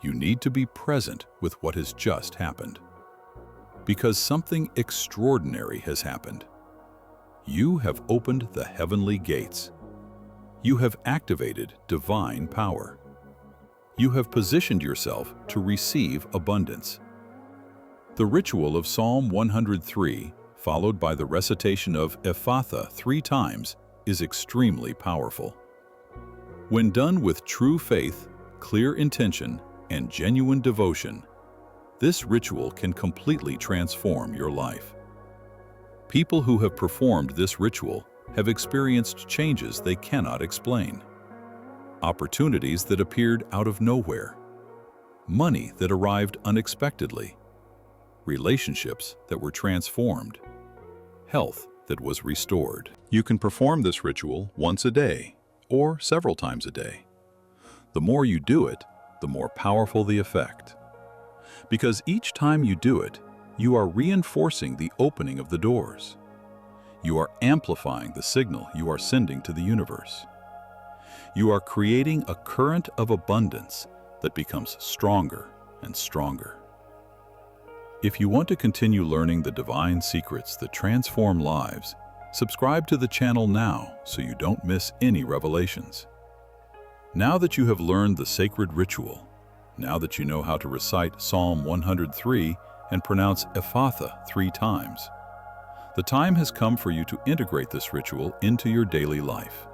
You need to be present with what has just happened. Because something extraordinary has happened. You have opened the heavenly gates. You have activated divine power. You have positioned yourself to receive abundance. The ritual of Psalm 103, followed by the recitation of Ephatha 3 times, is extremely powerful. When done with true faith, clear intention, and genuine devotion, this ritual can completely transform your life. People who have performed this ritual have experienced changes they cannot explain. Opportunities that appeared out of nowhere. Money that arrived unexpectedly. Relationships that were transformed. Health that was restored. You can perform this ritual once a day or several times a day. The more you do it, the more powerful the effect. Because each time you do it, you are reinforcing the opening of the doors. You are amplifying the signal you are sending to the universe. You are creating a current of abundance that becomes stronger and stronger. If you want to continue learning the divine secrets that transform lives, subscribe to the channel now so you don't miss any revelations. Now that you have learned the sacred ritual, now that you know how to recite Psalm 103 and pronounce Ephatha 3 times, the time has come for you to integrate this ritual into your daily life.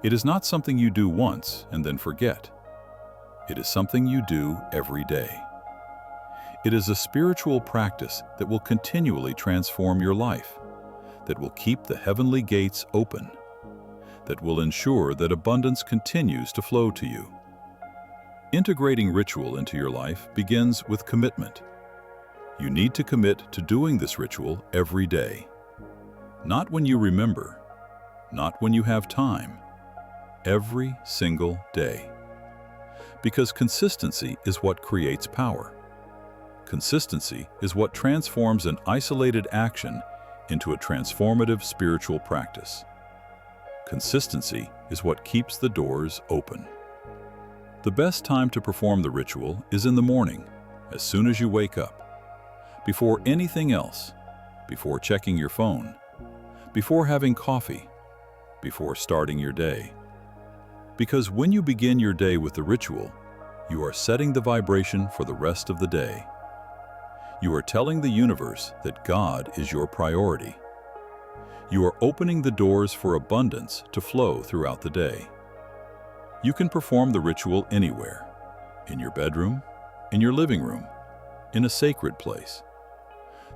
It is not something you do once and then forget. It is something you do every day. It is a spiritual practice that will continually transform your life, that will keep the heavenly gates open, that will ensure that abundance continues to flow to you. Integrating ritual into your life begins with commitment. You need to commit to doing this ritual every day. Not when you remember, not when you have time, every single day. Because consistency is what creates power. Consistency is what transforms an isolated action into a transformative spiritual practice. Consistency is what keeps the doors open. The best time to perform the ritual is in the morning, as soon as you wake up, before anything else, before checking your phone, before having coffee, before starting your day. Because when you begin your day with the ritual, you are setting the vibration for the rest of the day. You are telling the universe that God is your priority. You are opening the doors for abundance to flow throughout the day. You can perform the ritual anywhere, in your bedroom, in your living room, in a sacred place.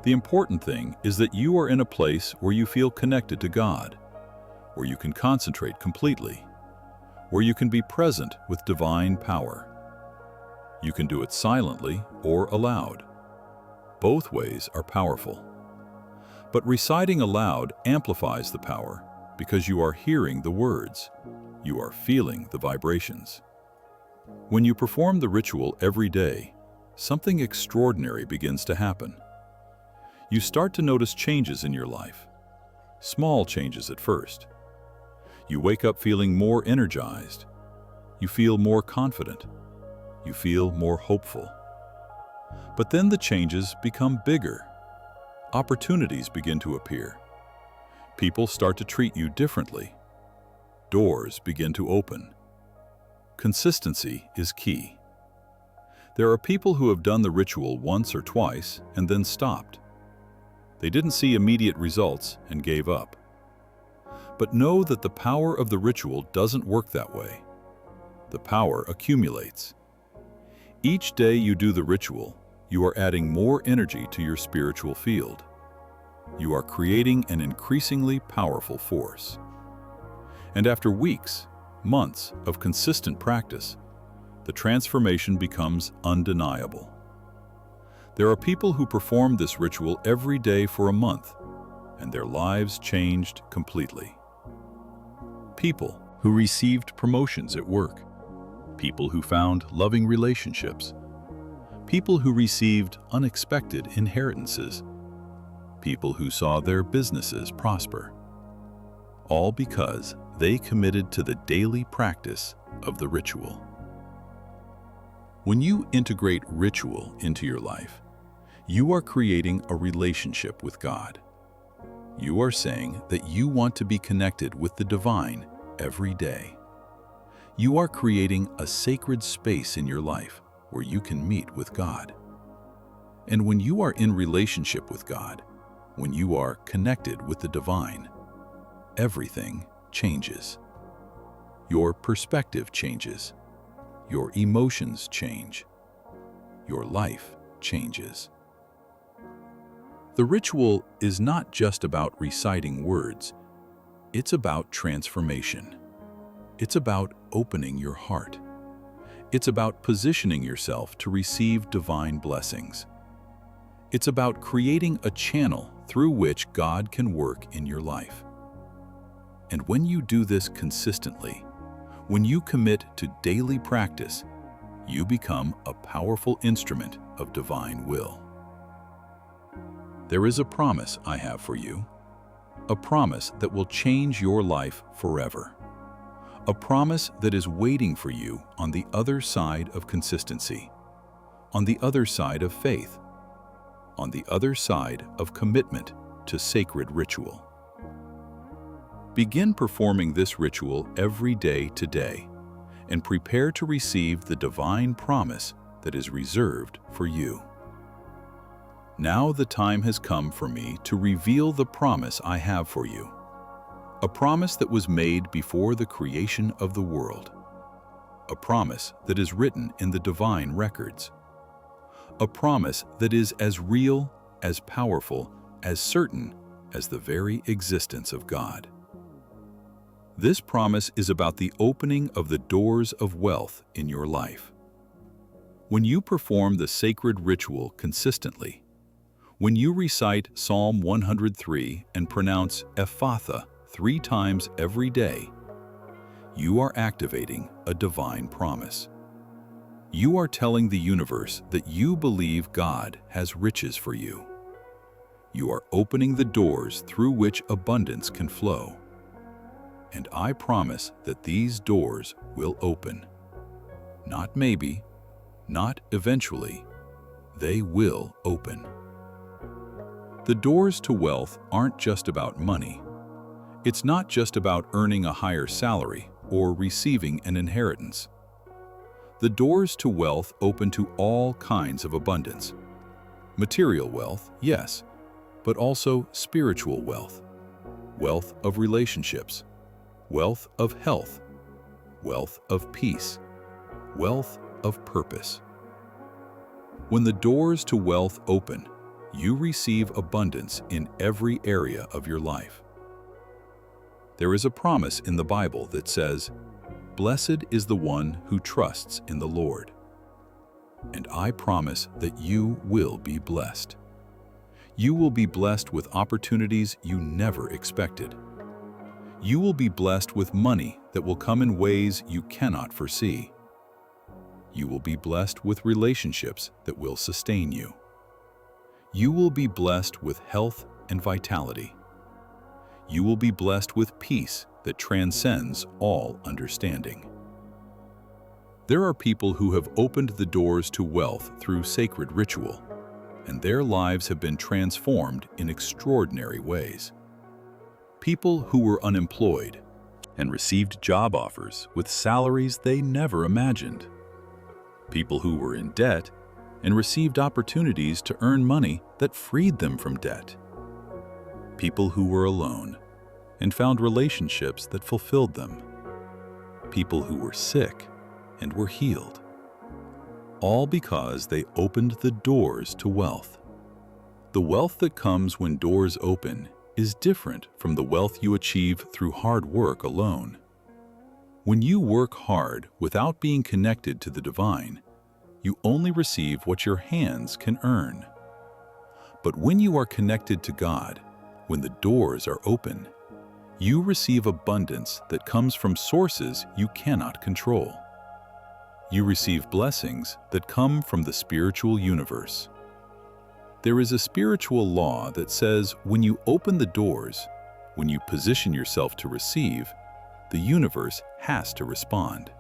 The important thing is that you are in a place where you feel connected to God, where you can concentrate completely, where you can be present with divine power. You can do it silently or aloud. Both ways are powerful. But reciting aloud amplifies the power because you are hearing the words. You are feeling the vibrations. When you perform the ritual every day, something extraordinary begins to happen. You start to notice changes in your life. Small changes at first. You wake up feeling more energized. You feel more confident. You feel more hopeful. But then the changes become bigger. Opportunities begin to appear. People start to treat you differently. Doors begin to open. Consistency is key. There are people who have done the ritual once or twice and then stopped. They didn't see immediate results and gave up. But know that the power of the ritual doesn't work that way. The power accumulates. Each day you do the ritual, you are adding more energy to your spiritual field. You are creating an increasingly powerful force. And after weeks, months of consistent practice, the transformation becomes undeniable. There are people who perform this ritual every day for a month, and their lives changed completely. People who received promotions at work, people who found loving relationships, people who received unexpected inheritances, people who saw their businesses prosper, all because they committed to the daily practice of the ritual. When you integrate ritual into your life, you are creating a relationship with God. You are saying that you want to be connected with the divine every day. You are creating a sacred space in your life where you can meet with God. And when you are in relationship with God, when you are connected with the divine, everything changes. Your perspective changes. Your emotions change. Your life changes. The ritual is not just about reciting words. It's about transformation. It's about opening your heart. It's about positioning yourself to receive divine blessings. It's about creating a channel through which God can work in your life. And when you do this consistently, when you commit to daily practice, you become a powerful instrument of divine will. There is a promise I have for you, a promise that will change your life forever, a promise that is waiting for you on the other side of consistency, on the other side of faith, on the other side of commitment to sacred ritual. Begin performing this ritual every day today and prepare to receive the divine promise that is reserved for you. Now the time has come for me to reveal the promise I have for you, a promise that was made before the creation of the world, a promise that is written in the divine records, a promise that is as real, as powerful, as certain as the very existence of God. This promise is about the opening of the doors of wealth in your life. When you perform the sacred ritual consistently, when you recite Psalm 103 and pronounce Ephatha 3 times every day, you are activating a divine promise. You are telling the universe that you believe God has riches for you. You are opening the doors through which abundance can flow. And I promise that these doors will open. Not maybe, not eventually, they will open. The doors to wealth aren't just about money. It's not just about earning a higher salary or receiving an inheritance. The doors to wealth open to all kinds of abundance. Material wealth, yes, but also spiritual wealth, wealth of relationships, wealth of health, wealth of peace, wealth of purpose. When the doors to wealth open, you receive abundance in every area of your life. There is a promise in the Bible that says, "Blessed is the one who trusts in the Lord." And I promise that you will be blessed. You will be blessed with opportunities you never expected. You will be blessed with money that will come in ways you cannot foresee. You will be blessed with relationships that will sustain you. You will be blessed with health and vitality. You will be blessed with peace that transcends all understanding. There are people who have opened the doors to wealth through sacred ritual, and their lives have been transformed in extraordinary ways. People who were unemployed and received job offers with salaries they never imagined. People who were in debt and received opportunities to earn money that freed them from debt. People who were alone and found relationships that fulfilled them. People who were sick and were healed. All because they opened the doors to wealth. The wealth that comes when doors open is different from the wealth you achieve through hard work alone. When you work hard without being connected to the divine, you only receive what your hands can earn. But when you are connected to God, when the doors are open, you receive abundance that comes from sources you cannot control. You receive blessings that come from the spiritual universe. There is a spiritual law that says when you open the doors, when you position yourself to receive, the universe has to respond.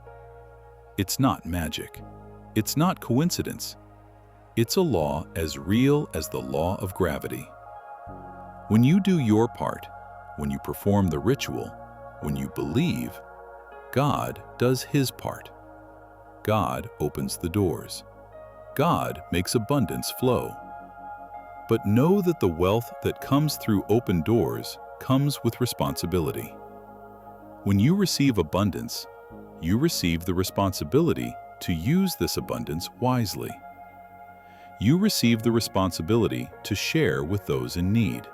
It's not magic. It's not coincidence. It's a law as real as the law of gravity. When you do your part, when you perform the ritual, when you believe, God does His part. God opens the doors. God makes abundance flow. But know that the wealth that comes through open doors comes with responsibility. When you receive abundance, you receive the responsibility to use this abundance wisely. You receive the responsibility to share with those in need.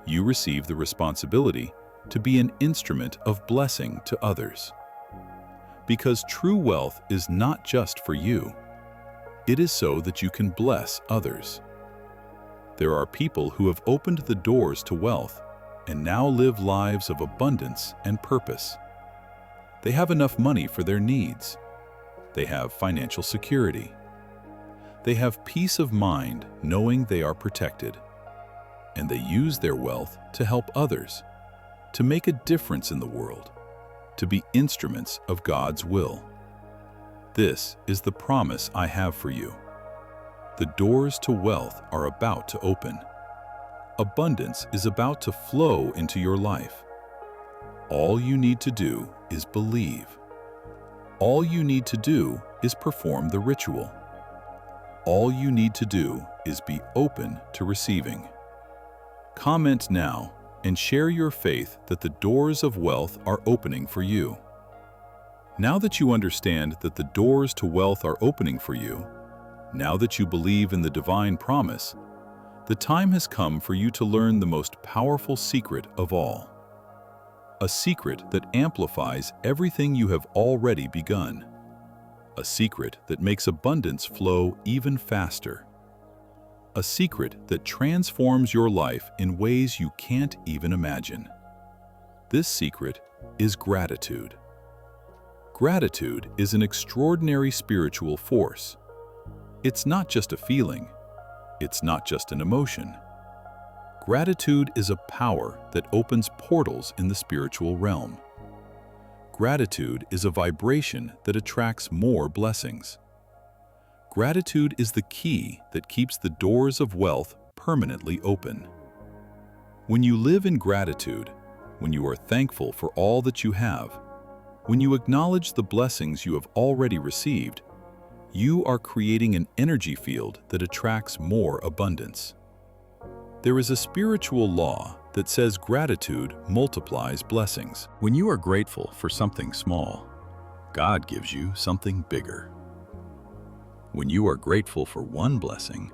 You receive the responsibility to be an instrument of blessing to others. Because true wealth is not just for you. It is so that you can bless others. There are people who have opened the doors to wealth and now live lives of abundance and purpose. They have enough money for their needs. They have financial security. They have peace of mind knowing they are protected. And they use their wealth to help others, to make a difference in the world, to be instruments of God's will. This is the promise I have for you. The doors to wealth are about to open. Abundance is about to flow into your life. All you need to do is believe. All you need to do is perform the ritual. All you need to do is be open to receiving. Comment now and share your faith that the doors of wealth are opening for you. Now that you understand that the doors to wealth are opening for you, now that you believe in the divine promise, the time has come for you to learn the most powerful secret of all. A secret that amplifies everything you have already begun. A secret that makes abundance flow even faster. A secret that transforms your life in ways you can't even imagine. This secret is gratitude. Gratitude is an extraordinary spiritual force. It's not just a feeling. It's not just an emotion. Gratitude is a power that opens portals in the spiritual realm. Gratitude is a vibration that attracts more blessings. Gratitude is the key that keeps the doors of wealth permanently open. When you live in gratitude, when you are thankful for all that you have, When you acknowledge the blessings you have already received, you are creating an energy field that attracts more abundance. There is a spiritual law that says gratitude multiplies blessings. When you are grateful for something small, God gives you something bigger. When you are grateful for one blessing,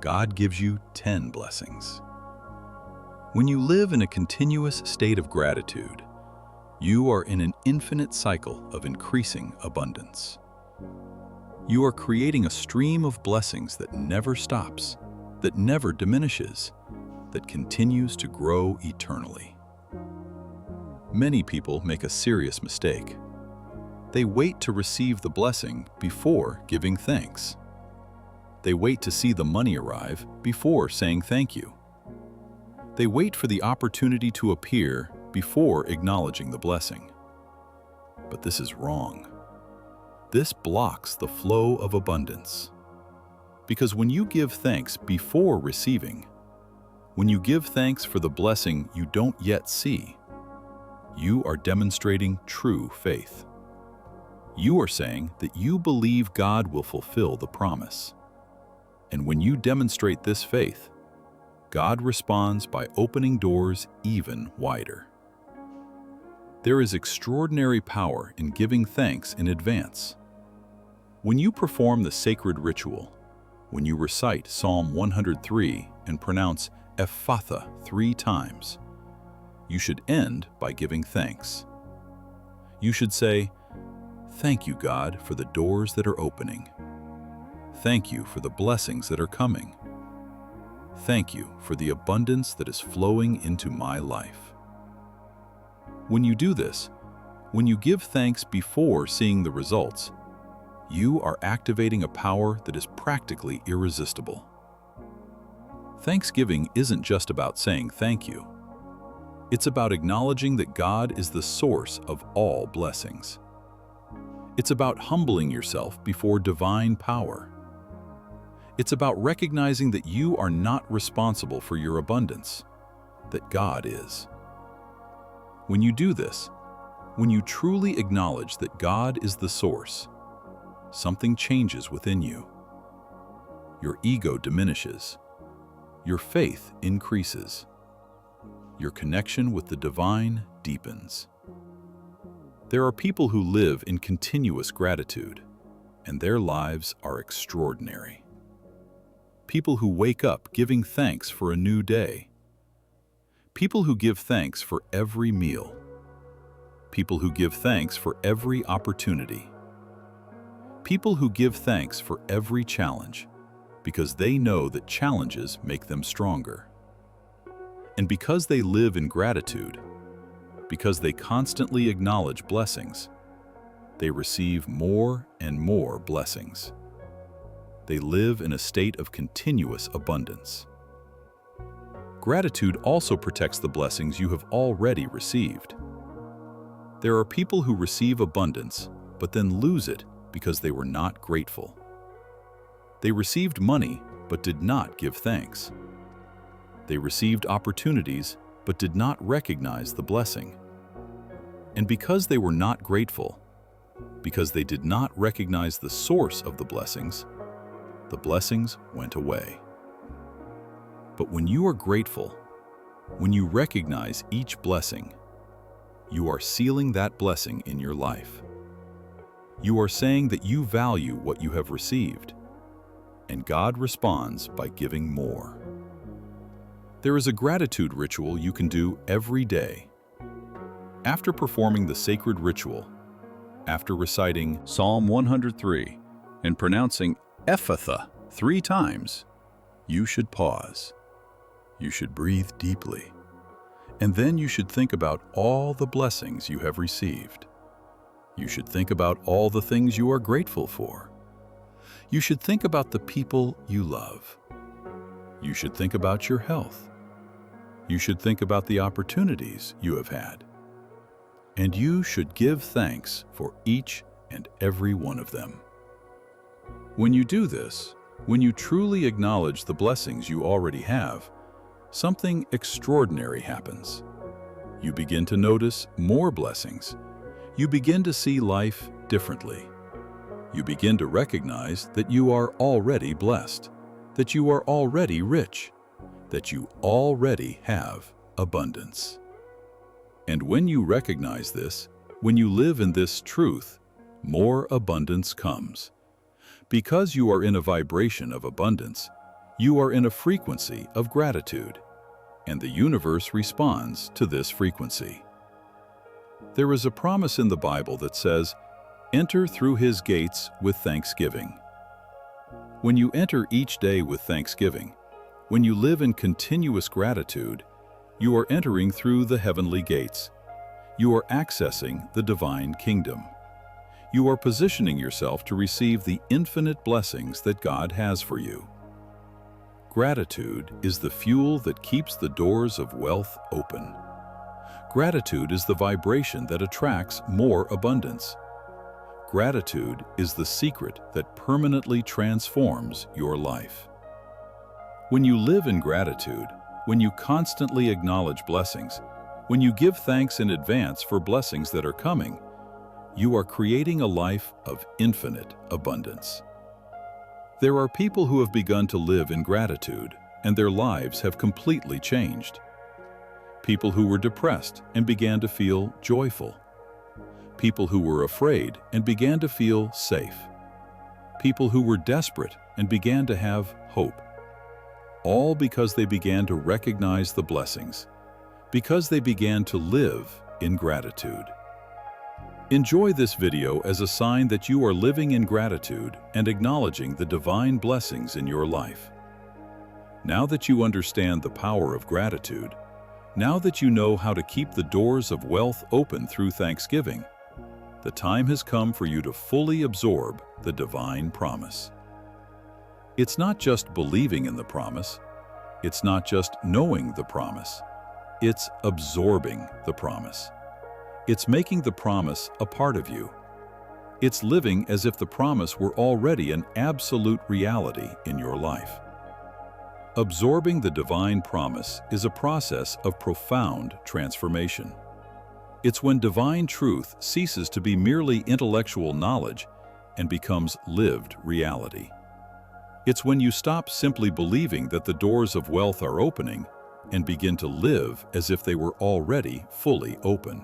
God gives you 10 blessings. When you live in a continuous state of gratitude, you are in an infinite cycle of increasing abundance. You are creating a stream of blessings that never stops, that never diminishes, that continues to grow eternally. Many people make a serious mistake. They wait to receive the blessing before giving thanks. They wait to see the money arrive before saying thank you. They wait for the opportunity to appear before acknowledging the blessing. But this is wrong. This blocks the flow of abundance. Because when you give thanks before receiving, when you give thanks for the blessing you don't yet see, you are demonstrating true faith. You are saying that you believe God will fulfill the promise. And when you demonstrate this faith, God responds by opening doors even wider. There is extraordinary power in giving thanks in advance. When you perform the sacred ritual, when you recite Psalm 103 and pronounce Ephatha 3 times, you should end by giving thanks. You should say, "Thank you, God, for the doors that are opening. Thank you for the blessings that are coming. Thank you for the abundance that is flowing into my life." When you do this, when you give thanks before seeing the results, you are activating a power that is practically irresistible. Thanksgiving isn't just about saying thank you. It's about acknowledging that God is the source of all blessings. It's about humbling yourself before divine power. It's about recognizing that you are not responsible for your abundance, that God is. When you do this, when you truly acknowledge that God is the source, something changes within you. Your ego diminishes. Your faith increases. Your connection with the divine deepens. There are people who live in continuous gratitude, and their lives are extraordinary. People who wake up giving thanks for a new day. People who give thanks for every meal. People who give thanks for every opportunity. People who give thanks for every challenge, because they know that challenges make them stronger. And because they live in gratitude, because they constantly acknowledge blessings, they receive more and more blessings. They live in a state of continuous abundance. Gratitude also protects the blessings you have already received. There are people who receive abundance, but then lose it because they were not grateful. They received money, but did not give thanks. They received opportunities, but did not recognize the blessing. And because they were not grateful, because they did not recognize the source of the blessings went away. But when you are grateful, when you recognize each blessing, you are sealing that blessing in your life. You are saying that you value what you have received, and God responds by giving more. There is a gratitude ritual you can do every day. After performing the sacred ritual, after reciting Psalm 103 and pronouncing Ephatha 3 times, you should pause. You should breathe deeply. And then you should think about all the blessings you have received. You should think about all the things you are grateful for. You should think about the people you love. You should think about your health. You should think about the opportunities you have had. And you should give thanks for each and every one of them. When you do this, when you truly acknowledge the blessings you already have, something extraordinary happens. You begin to notice more blessings. you begin to see life differently. You begin to recognize that you are already blessed, that you are already rich, that you already have abundance. And when you recognize this, when you live in this truth, more abundance comes. Because you are in a vibration of abundance, you are in a frequency of gratitude, and the universe responds to this frequency. There is a promise in the Bible that says, "Enter through his gates with thanksgiving." When you enter each day with thanksgiving, when you live in continuous gratitude, you are entering through the heavenly gates. You are accessing the divine kingdom. You are positioning yourself to receive the infinite blessings that God has for you. Gratitude is the fuel that keeps the doors of wealth open. Gratitude is the vibration that attracts more abundance. Gratitude is the secret that permanently transforms your life. When you live in gratitude, when you constantly acknowledge blessings, when you give thanks in advance for blessings that are coming, you are creating a life of infinite abundance. There are people who have begun to live in gratitude, and their lives have completely changed. People who were depressed and began to feel joyful. People who were afraid and began to feel safe. People who were desperate and began to have hope. All because they began to recognize the blessings, because they began to live in gratitude. Enjoy this video as a sign that you are living in gratitude and acknowledging the divine blessings in your life. Now that you understand the power of gratitude, now that you know how to keep the doors of wealth open through thanksgiving, the time has come for you to fully absorb the divine promise. It's not just believing in the promise, it's not just knowing the promise, it's absorbing the promise. It's making the promise a part of you. It's living as if the promise were already an absolute reality in your life. Absorbing the divine promise is a process of profound transformation. It's when divine truth ceases to be merely intellectual knowledge and becomes lived reality. It's when you stop simply believing that the doors of wealth are opening and begin to live as if they were already fully open.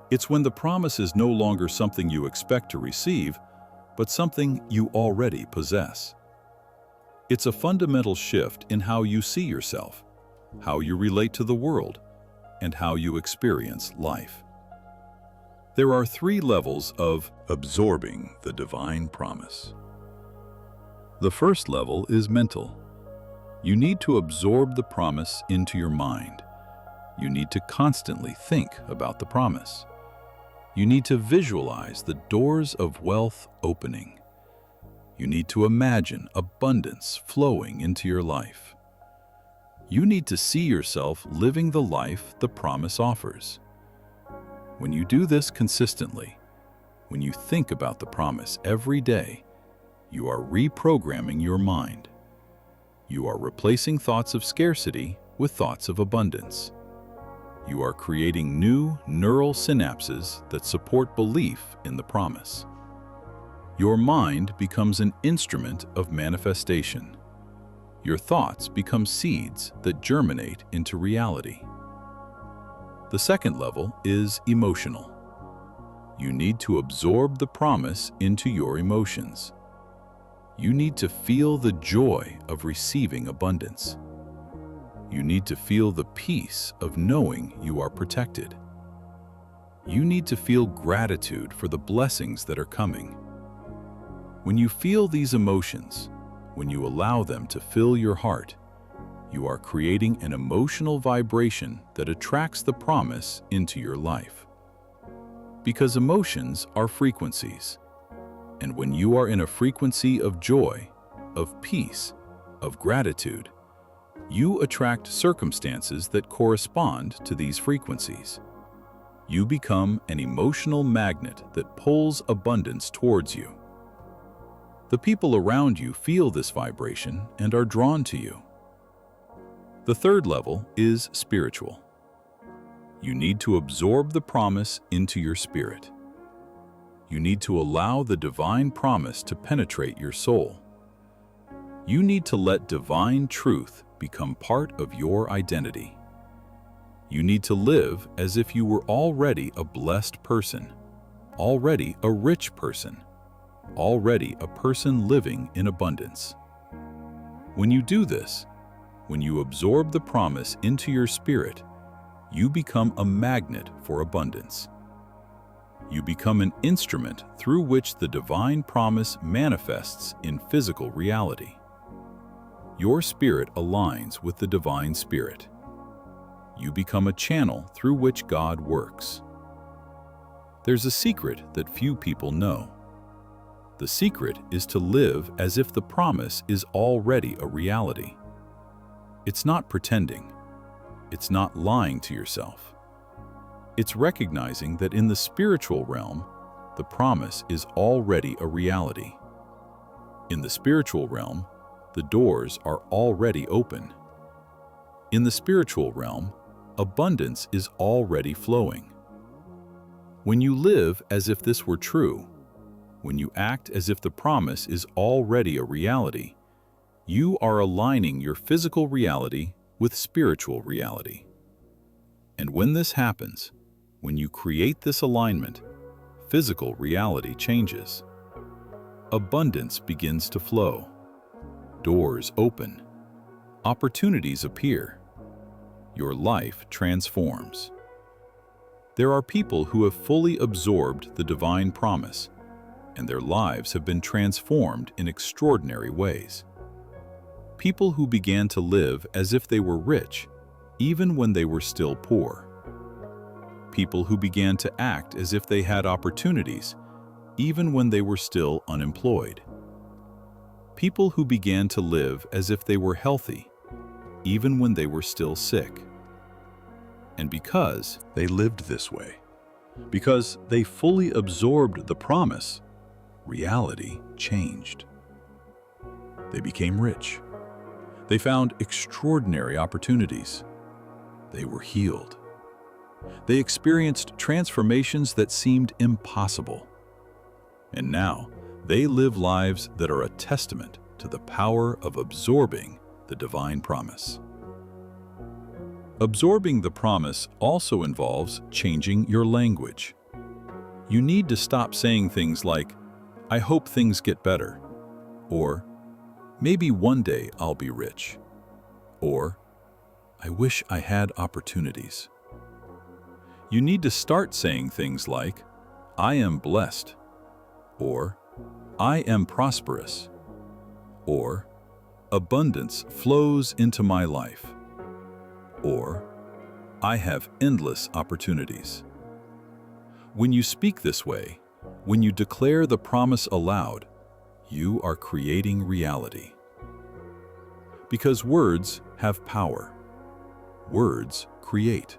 It's when the promise is no longer something you expect to receive, but something you already possess. It's a fundamental shift in how you see yourself, how you relate to the world, and how you experience life. There are 3 levels of absorbing the divine promise. The first level is mental. You need to absorb the promise into your mind. You need to constantly think about the promise. You need to visualize the doors of wealth opening. You need to imagine abundance flowing into your life. You need to see yourself living the life the promise offers. When you do this consistently, when you think about the promise every day, you are reprogramming your mind. You are replacing thoughts of scarcity with thoughts of abundance. You are creating new neural synapses that support belief in the promise. Your mind becomes an instrument of manifestation. Your thoughts become seeds that germinate into reality. The second level is emotional. You need to absorb the promise into your emotions. You need to feel the joy of receiving abundance. You need to feel the peace of knowing you are protected. You need to feel gratitude for the blessings that are coming. When you feel these emotions, when you allow them to fill your heart, you are creating an emotional vibration that attracts the promise into your life. Because emotions are frequencies, and when you are in a frequency of joy, of peace, of gratitude, you attract circumstances that correspond to these frequencies. You become an emotional magnet that pulls abundance towards you. The people around you feel this vibration and are drawn to you. The third level is spiritual. You need to absorb the promise into your spirit. You need to allow the divine promise to penetrate your soul. You need to let divine truth become part of your identity. You need to live as if you were already a blessed person, already a rich person, already a person living in abundance. When you do this, when you absorb the promise into your spirit, you become a magnet for abundance. You become an instrument through which the divine promise manifests in physical reality. Your spirit aligns with the divine spirit. You become a channel through which God works. There's a secret that few people know. The secret is to live as if the promise is already a reality. It's not pretending. It's not lying to yourself. It's recognizing that in the spiritual realm, the promise is already a reality. In the spiritual realm, the doors are already open. In the spiritual realm, abundance is already flowing. When you live as if this were true, when you act as if the promise is already a reality, you are aligning your physical reality with spiritual reality. And when this happens, when you create this alignment, physical reality changes. Abundance begins to flow. Doors open. Opportunities appear. Your life transforms. There are people who have fully absorbed the divine promise, and their lives have been transformed in extraordinary ways. People who began to live as if they were rich, even when they were still poor. People who began to act as if they had opportunities, even when they were still unemployed. People who began to live as if they were healthy, even when they were still sick. And because they lived this way, because they fully absorbed the promise, reality changed. They became rich. They found extraordinary opportunities. They were healed. They experienced transformations that seemed impossible. And now, they live lives that are a testament to the power of absorbing the divine promise. Absorbing the promise also involves changing your language. You need to stop saying things like, "I hope things get better," or "Maybe one day I'll be rich," or "I wish I had opportunities." You need to start saying things like, "I am blessed," or "I am prosperous," or "Abundance flows into my life," or "I have endless opportunities." When you speak this way, when you declare the promise aloud, you are creating reality. Because words have power. Words create.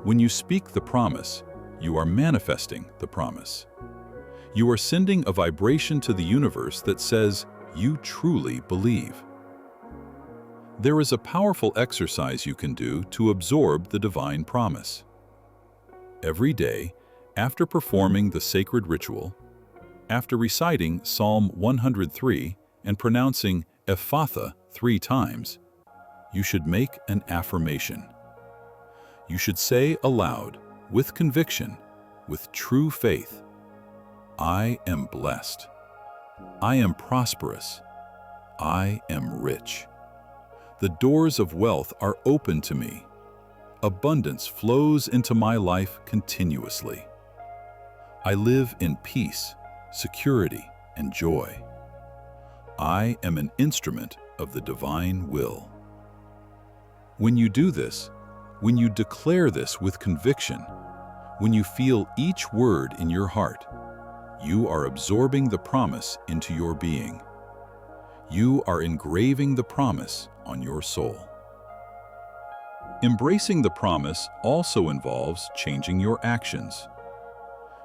When you speak the promise, you are manifesting the promise. You are sending a vibration to the universe that says you truly believe. There is a powerful exercise you can do to absorb the divine promise. Every day, after performing the sacred ritual, after reciting Psalm 103 and pronouncing Ephatha 3 times, you should make an affirmation. You should say aloud, with conviction, with true faith, "I am blessed. I am prosperous. I am rich. The doors of wealth are open to me. Abundance flows into my life continuously. I live in peace, security, and joy. I am an instrument of the divine will." When you do this, when you declare this with conviction, when you feel each word in your heart, you are absorbing the promise into your being. You are engraving the promise on your soul. Embracing the promise also involves changing your actions.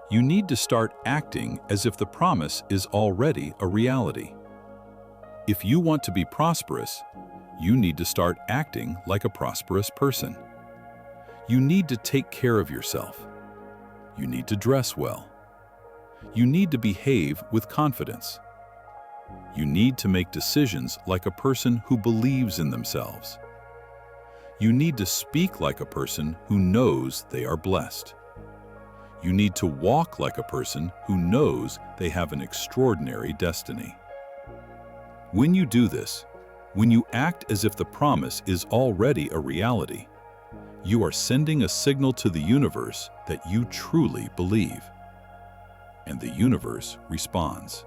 You need to start acting as if the promise is already a reality. If you want to be prosperous, you need to start acting like a prosperous person. You need to take care of yourself. You need to dress well. You need to behave with confidence. You need to make decisions like a person who believes in themselves. You need to speak like a person who knows they are blessed. You need to walk like a person who knows they have an extraordinary destiny. When you do this, when you act as if the promise is already a reality, you are sending a signal to the universe that you truly believe. And the universe responds.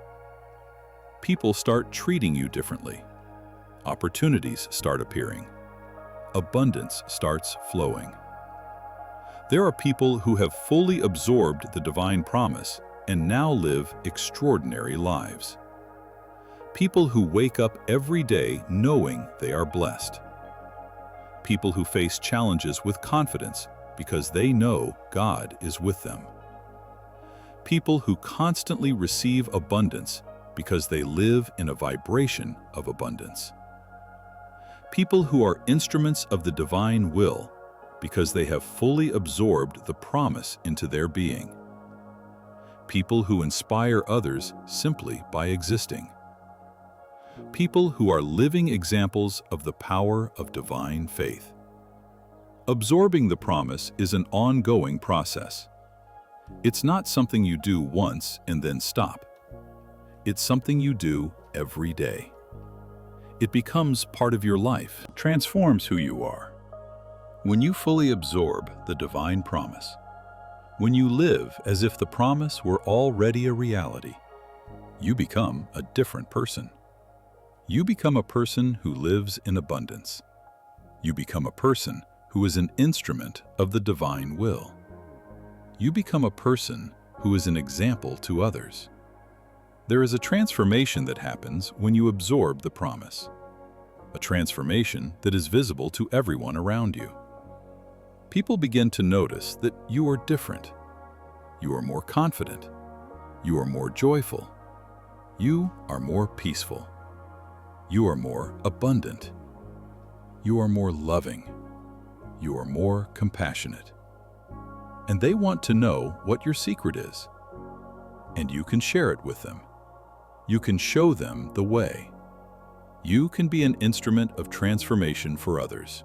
People start treating you differently. Opportunities start appearing. Abundance starts flowing. There are people who have fully absorbed the divine promise and now live extraordinary lives. People who wake up every day knowing they are blessed. People who face challenges with confidence because they know God is with them. People who constantly receive abundance because they live in a vibration of abundance. People who are instruments of the divine will because they have fully absorbed the promise into their being. People who inspire others simply by existing. People who are living examples of the power of divine faith. Absorbing the promise is an ongoing process. It's not something you do once and then stop. It's something you do every day. It becomes part of your life, transforms who you are. When you fully absorb the divine promise, when you live as if the promise were already a reality, you become a different person. You become a person who lives in abundance. You become a person who is an instrument of the divine will. You become a person who is an example to others. There is a transformation that happens when you absorb the promise, a transformation that is visible to everyone around you. People begin to notice that you are different. You are more confident. You are more joyful. You are more peaceful. You are more abundant. You are more loving. You are more compassionate. And they want to know what your secret is. And you can share it with them. You can show them the way. You can be an instrument of transformation for others.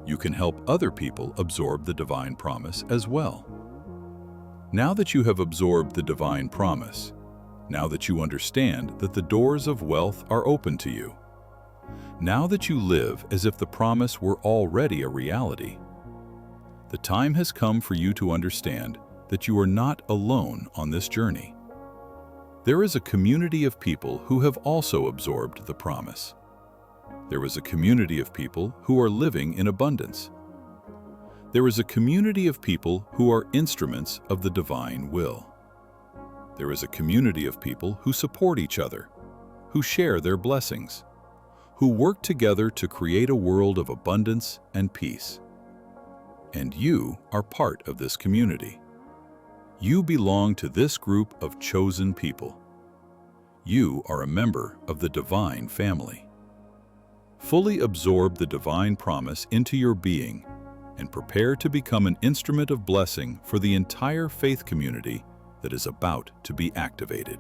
You can help other people absorb the divine promise as well. Now that you have absorbed the divine promise, now that you understand that the doors of wealth are open to you, now that you live as if the promise were already a reality, the time has come for you to understand that you are not alone on this journey. There is a community of people who have also absorbed the promise. There is a community of people who are living in abundance. There is a community of people who are instruments of the divine will. There is a community of people who support each other, who share their blessings, who work together to create a world of abundance and peace. And you are part of this community. You belong to this group of chosen people. You are a member of the divine family. Fully absorb the divine promise into your being and prepare to become an instrument of blessing for the entire faith community that is about to be activated.